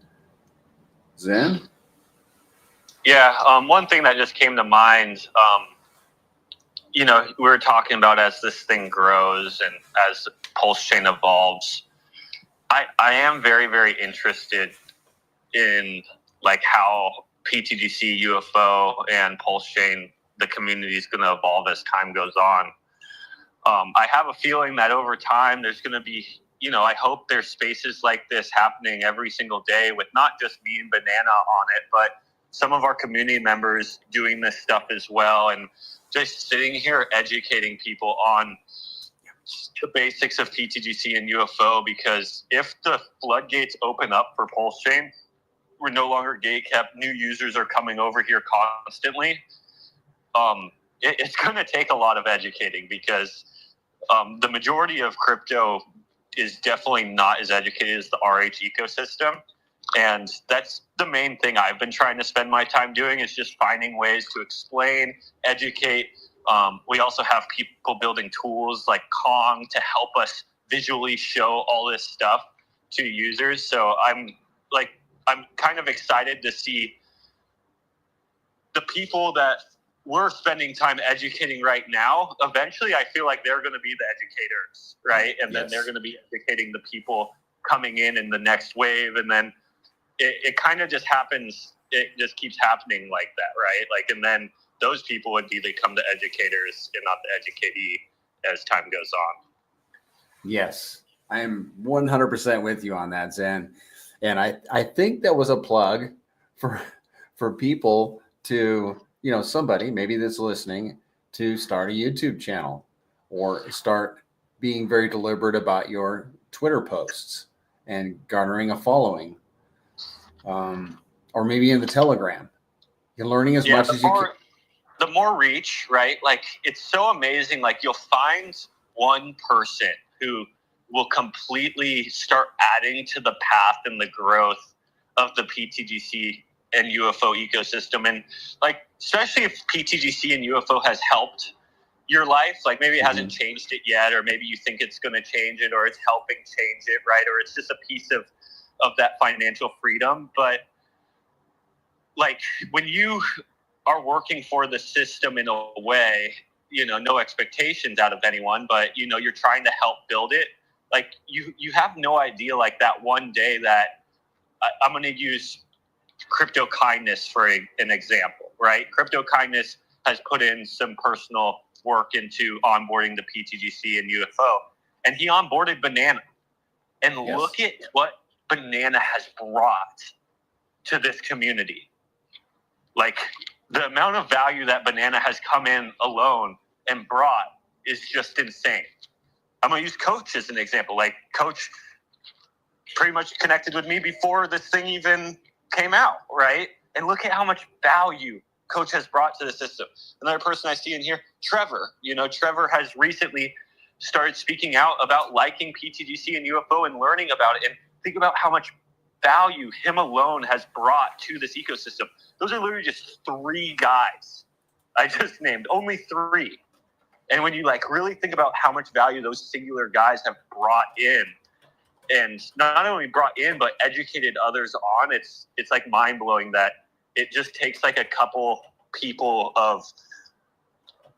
Zen? Yeah, one thing that just came to mind, we were talking about as this thing grows and as PulseChain evolves, I am very, very interested in like how pTGC, UFO, and PulseChain, the community is going to evolve as time goes on. I have a feeling that over time there's going to be, I hope there's spaces like this happening every single day with not just me and Banana on it, but some of our community members doing this stuff as well, and just sitting here educating people on the basics of pTGC and UFO, because if the floodgates open up for PulseChain, we're no longer gatekept, new users are coming over here constantly. It's going to take a lot of educating, because the majority of crypto is definitely not as educated as the RH ecosystem. And that's the main thing I've been trying to spend my time doing, is just finding ways to explain, educate, We also have people building tools like Kong to help us visually show all this stuff to users. So I'm kind of excited to see the people that we're spending time educating right now. Eventually, I feel like they're going to be the educators, right? And then they're going to be educating the people coming in the next wave. And then it kind of just happens. It just keeps happening like that, right? Like, and then those people would become the educators and not the educatee as time goes on. Yes, I am 100% with you on that, Zen. And I think that was a plug for people to, somebody maybe that's listening to start a YouTube channel or start being very deliberate about your Twitter posts and garnering a following, or maybe in the Telegram. You're learning as much as you can. The more reach, right? Like, it's so amazing. Like, you'll find one person who will completely start adding to the path and the growth of the pTGC and UFO ecosystem. And like, especially if pTGC and UFO has helped your life, like maybe it hasn't changed it yet, or maybe you think it's going to change it, or it's helping change it, right? Or it's just a piece of that financial freedom. But like, when you are working for the system in a way, no expectations out of anyone, but you're trying to help build it. Like, you have no idea, like, that one day that I'm going to use Crypto Kindness for an example, right? Crypto Kindness has put in some personal work into onboarding the pTGC and UFO, and he onboarded Banana. And look at what Banana has brought to this community. Like, the amount of value that Banana has come in alone and brought is just insane. I'm going to use Coach as an example. Like, Coach pretty much connected with me before this thing even came out, right? And look at how much value Coach has brought to the system. Another person I see in here, Trevor. Trevor has recently started speaking out about liking pTGC and UFO and learning about it. And think about how much value him alone has brought to this ecosystem. Those are literally just 3 guys I just named, only 3. And when you really think about how much value those singular guys have brought in, and not only brought in but educated others on, it's like mind blowing that it just takes like a couple people of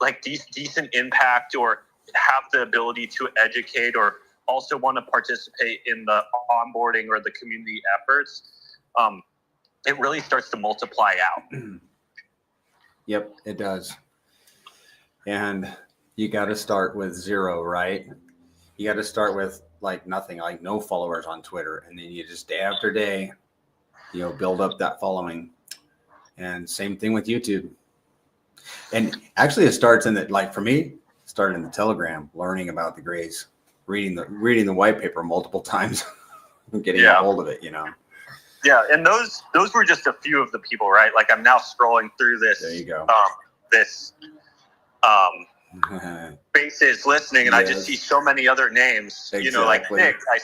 like decent impact, or have the ability to educate, or also want to participate in the onboarding or the community efforts. It really starts to multiply out. Yep, it does. And you got to start with 0, right? You got to start with like nothing, like no followers on Twitter. And then you just day after day, build up that following. And same thing with YouTube. And actually it starts in for me, started in the Telegram, learning about the Grays, reading the white paper multiple times, getting a hold of it, Yeah, and those were just a few of the people, right? Like, I'm now scrolling through this. There you go. This faces listening, and I just see so many other names. Exactly. Like Nick. I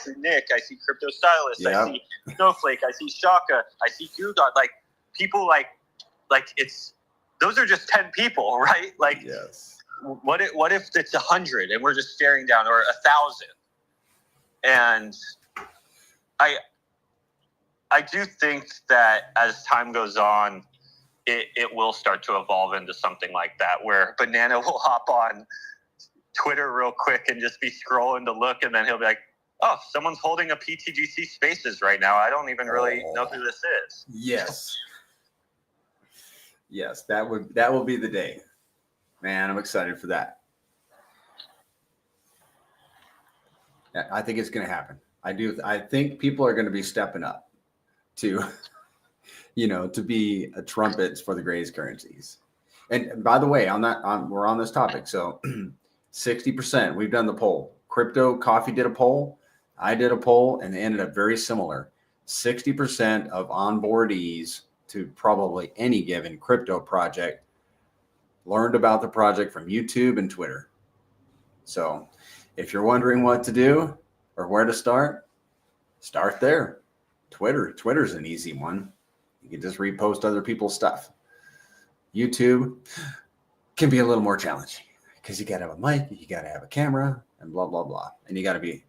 see Crypto Stylist. I see Snowflake. I see Shaka. I see Qdot. Like, people like it's those are just 10 people, right? Like, yes. What if it's 100 and we're just staring down, or 1,000? And I do think that as time goes on, it will start to evolve into something like that, where Banana will hop on Twitter real quick and just be scrolling to look, and then he'll be like, oh, someone's holding a pTGC Spaces right now. I don't even really know who this is. Yes. Yes, that will be the day. Man, I'm excited for that. I think it's going to happen. I think people are going to be stepping up to, to be trumpets for the Grays currencies. And by the way, we're on this topic. So 60%, we've done the poll. Crypto Coffee did a poll. I did a poll, and they ended up very similar. 60% of onboardees to probably any given crypto project learned about the project from YouTube and Twitter. So if you're wondering what to do or where to start there. Twitter's an easy one. You can just repost other people's stuff. YouTube, can be a little more challenging because you got to have a mic, you got to have a camera, and blah blah blah, and you got to be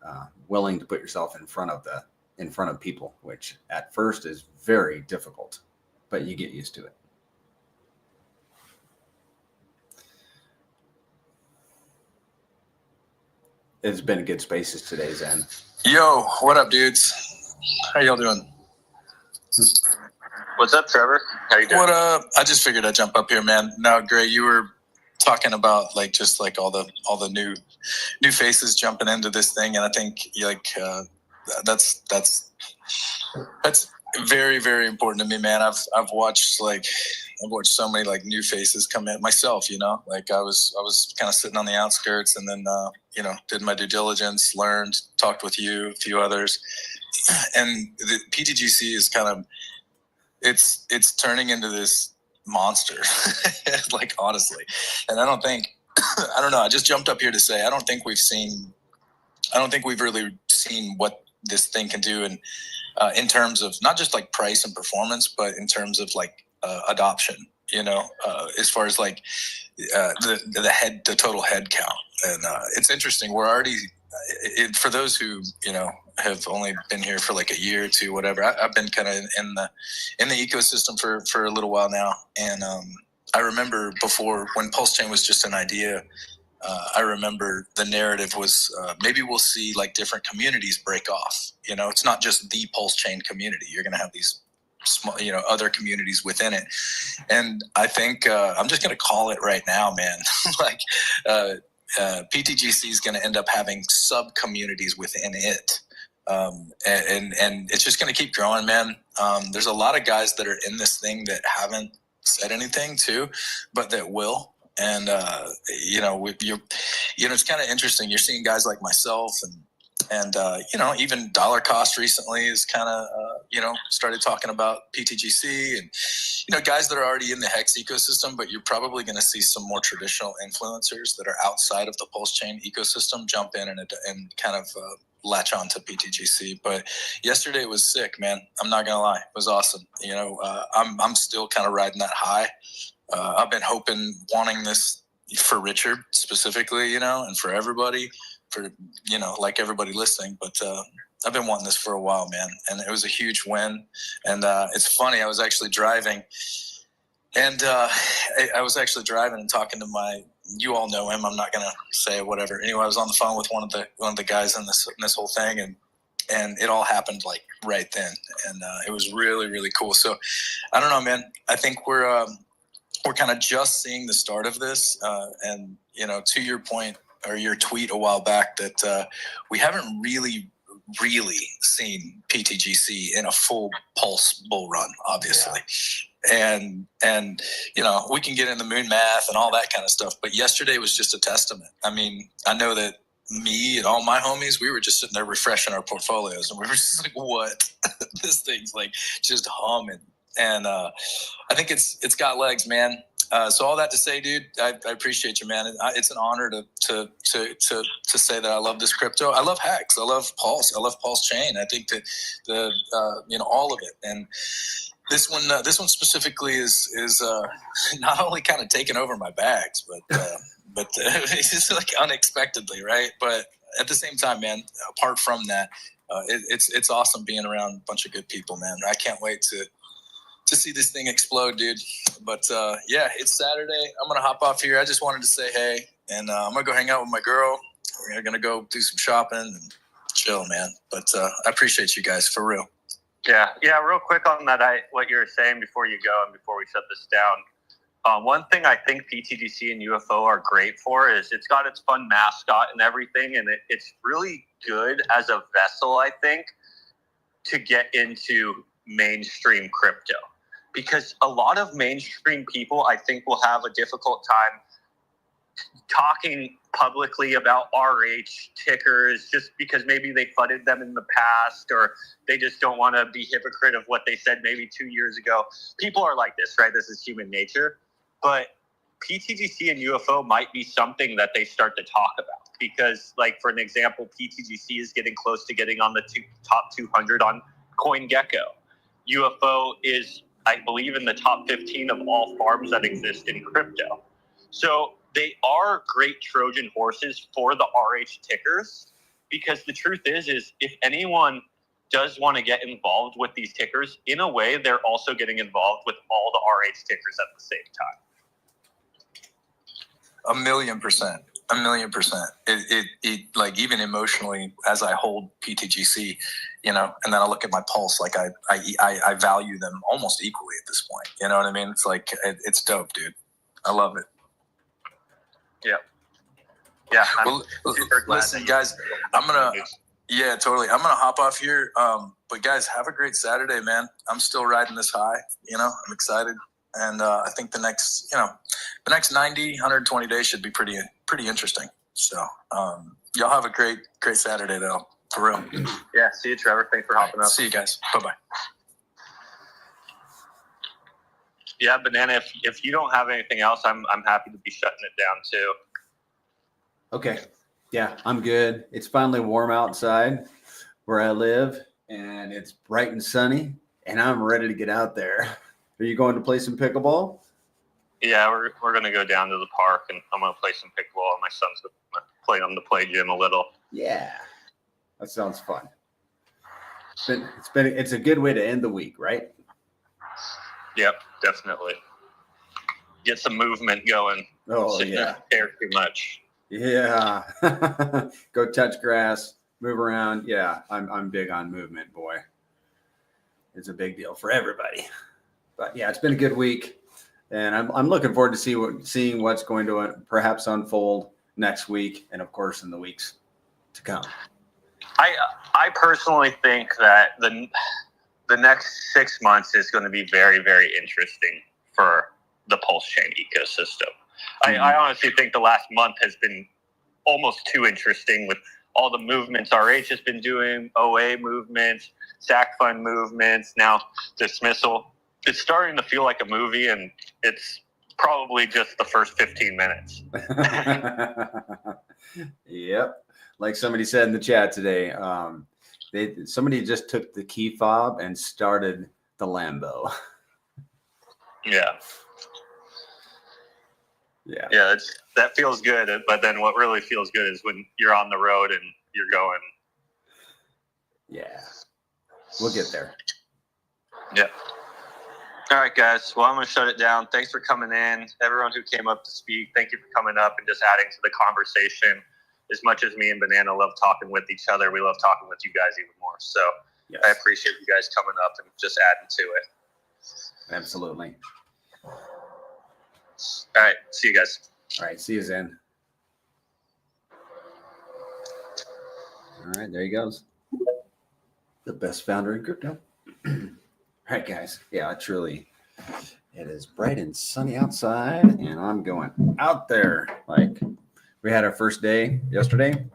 willing to put yourself in front of people, which at first is very difficult, but you get used to it. It's been a good spaces today, Zen. Yo, what up, dudes? How y'all doing? What's up, Trevor? How you doing? What up? I just figured I'd jump up here, man. Now, Gray, you were talking about like just like all the new faces jumping into this thing, and I think like that's very, very important to me, man. I've watched so many like new faces come in myself, you know, like I was kind of sitting on the outskirts, and then you know, did my due diligence, learned, talked with you, a few others, and the pTGC is kind of it's turning into this monster, like honestly. And I don't know. I just jumped up here to say I don't think we've really seen what this thing can do, and in terms of not just like price and performance, but in terms of like adoption, you know, as far as like the total head count. And it's interesting. We're already, for those who, you know, have only been here for like a year or two, whatever, I've been kind of in the ecosystem for a little while now. And I remember before, when PulseChain was just an idea, I remember the narrative was maybe we'll see like different communities break off. You know, it's not just the PulseChain community. You're going to have these small, you know, other communities within it. And I think I'm just going to call it right now, man. Like pTGC is going to end up having sub communities within it. And it's just going to keep growing, man. There's a lot of guys that are in this thing that haven't said anything too, but that will. And you know, it's kind of interesting. You're seeing guys like myself and you know, even Dollar Cost recently is kind of you know, started talking about pTGC, and you know, guys that are already in the Hex ecosystem. But you're probably going to see some more traditional influencers that are outside of the PulseChain ecosystem jump in and kind of latch on to pTGC. But yesterday was sick, man. I'm not gonna lie, it was awesome. You know, I'm still kind of riding that high. I've been wanting this for Richard specifically, you know, and for everybody, for, you know, like everybody listening. But I've been wanting this for a while, man. And it was a huge win. And it's funny, I was actually driving, and I was actually driving and talking to you all know him, I'm not gonna say whatever. Anyway, I was on the phone with one of the guys in this whole thing, and it all happened like right then, and it was really, really cool. So I don't know, man. I think we're kind of just seeing the start of this, and you know, to your point or your tweet a while back, that we haven't really seen pTGC in a full pulse bull run, obviously. Yeah. And you know, we can get in the moon math and all that kind of stuff, but yesterday was just a testament. I mean, I know that me and all my homies, we were just sitting there refreshing our portfolios, and we were just like, what? This thing's like just humming. And I think it's got legs, man. So all that to say, dude, I appreciate you, man. It's an honor to say that I love this crypto. I love Hex. I love Pulse. I love PulseChain. I think that you know, all of it. And this one specifically is not only kind of taking over my bags, but it's just like unexpectedly, right? But at the same time, man, apart from that, it's awesome being around a bunch of good people, man. I can't wait to see this thing explode, dude. But yeah, it's Saturday. I'm gonna hop off here. I just wanted to say hey, and I'm gonna go hang out with my girl. We're gonna go do some shopping and chill, man. But I appreciate you guys, for real. Yeah. Real quick on that, what you were saying before you go and before we shut this down. One thing I think pTGC and UFO are great for is it's got its fun mascot and everything, and it's really good as a vessel, I think, to get into mainstream crypto. Because a lot of mainstream people, I think, will have a difficult time talking publicly about RH tickers just because maybe they fudded them in the past, or they just don't want to be hypocrite of what they said maybe 2 years ago. People are like this, right? This is human nature. But pTGC and UFO might be something that they start to talk about. Because, like, for an example, pTGC is getting close to getting on the top 200 on CoinGecko. UFO is, I believe, in the top 15 of all farms that exist in crypto. So they are great Trojan horses for the RH tickers, because the truth is if anyone does want to get involved with these tickers, in a way, they're also getting involved with all the RH tickers at the same time. 1,000,000%. 1,000,000%. It like, even emotionally, as I hold pTGC, you know, and then I look at my pulse, like I value them almost equally at this point. You know what I mean? It's like, it's dope, dude. I love it. Yeah. Well, listen, guys, yeah, totally. I'm going to hop off here. But guys, have a great Saturday, man. I'm still riding this high, you know, I'm excited. And I think the next 90, 120 days should be pretty interesting. So y'all have a great Saturday, though, for real. Yeah. See you, Trevor. Thanks for hopping up. See you guys. Bye-bye. Yeah, Banana, if you don't have anything else, I'm happy to be shutting it down too. Okay. Yeah, I'm good. It's finally warm outside where I live, and it's bright and sunny, and I'm ready to get out there. Are you going to play some pickleball? Yeah, we're going to go down to the park, and I'm going to play some pickleball, and my son's going to play on the play gym a little. Yeah, that sounds fun. It's a good way to end the week, right? Yep, definitely. Get some movement going. Oh, Sitting in yeah. the chair too much. Yeah. Go touch grass, move around. Yeah, I'm big on movement, boy. It's a big deal for everybody. But yeah, it's been a good week, and I'm looking forward to seeing what's going to perhaps unfold next week, and of course in the weeks to come. I personally think that the next 6 months is going to be very, very interesting for the PulseChain ecosystem. I honestly think the last month has been almost too interesting with all the movements RH has been doing, OA movements, SAC fund movements, now dismissal. It's starting to feel like a movie, and it's probably just the first 15 minutes. Yep. Like somebody said in the chat today, somebody just took the key fob and started the Lambo. Yeah. Yeah. Yeah, that feels good. But then what really feels good is when you're on the road and you're going. Yeah. We'll get there. Yeah. All right, guys. Well, I'm going to shut it down. Thanks for coming in. Everyone who came up to speak, thank you for coming up and just adding to the conversation. As much as me and Banana love talking with each other, we love talking with you guys even more. So yes. I appreciate you guys coming up and just adding to it. Absolutely. All right. See you guys. All right. See you, Zen. All right. There he goes. The best founder in crypto. All right, guys. Yeah, it is bright and sunny outside, and I'm going out there. Like, we had our first day yesterday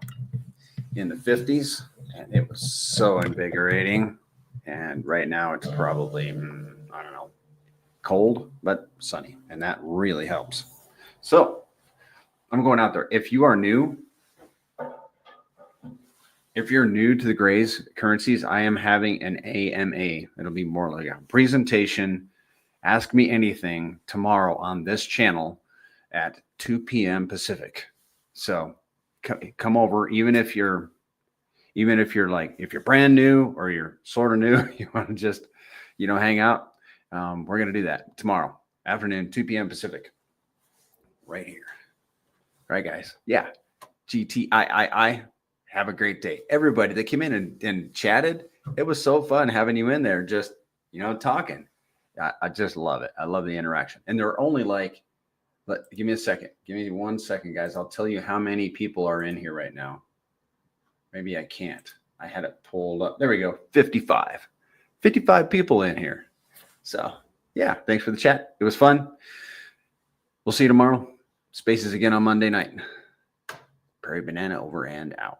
in the 50s, and it was so invigorating. And right now it's probably, I don't know, cold, but sunny, and that really helps. So I'm going out there. If you're new to the Grays currencies, I am having an AMA. It'll be more like a presentation. Ask me anything tomorrow on this channel at 2 p.m. Pacific. So come over, even if you're brand new or you're sort of new, you want to just, hang out. We're going to do that tomorrow afternoon, 2 p.m. Pacific, right here. All right, guys. Yeah. GTIII. Have a great day. Everybody that came in and chatted, it was so fun having you in there, just, talking. I just love it. I love the interaction. And they're only give me a second. Give me 1 second, guys. I'll tell you how many people are in here right now. Maybe I can't. I had it pulled up. There we go. 55 people in here. So yeah, thanks for the chat. It was fun. We'll see you tomorrow. Spaces again on Monday night. Prairie Banana over and out.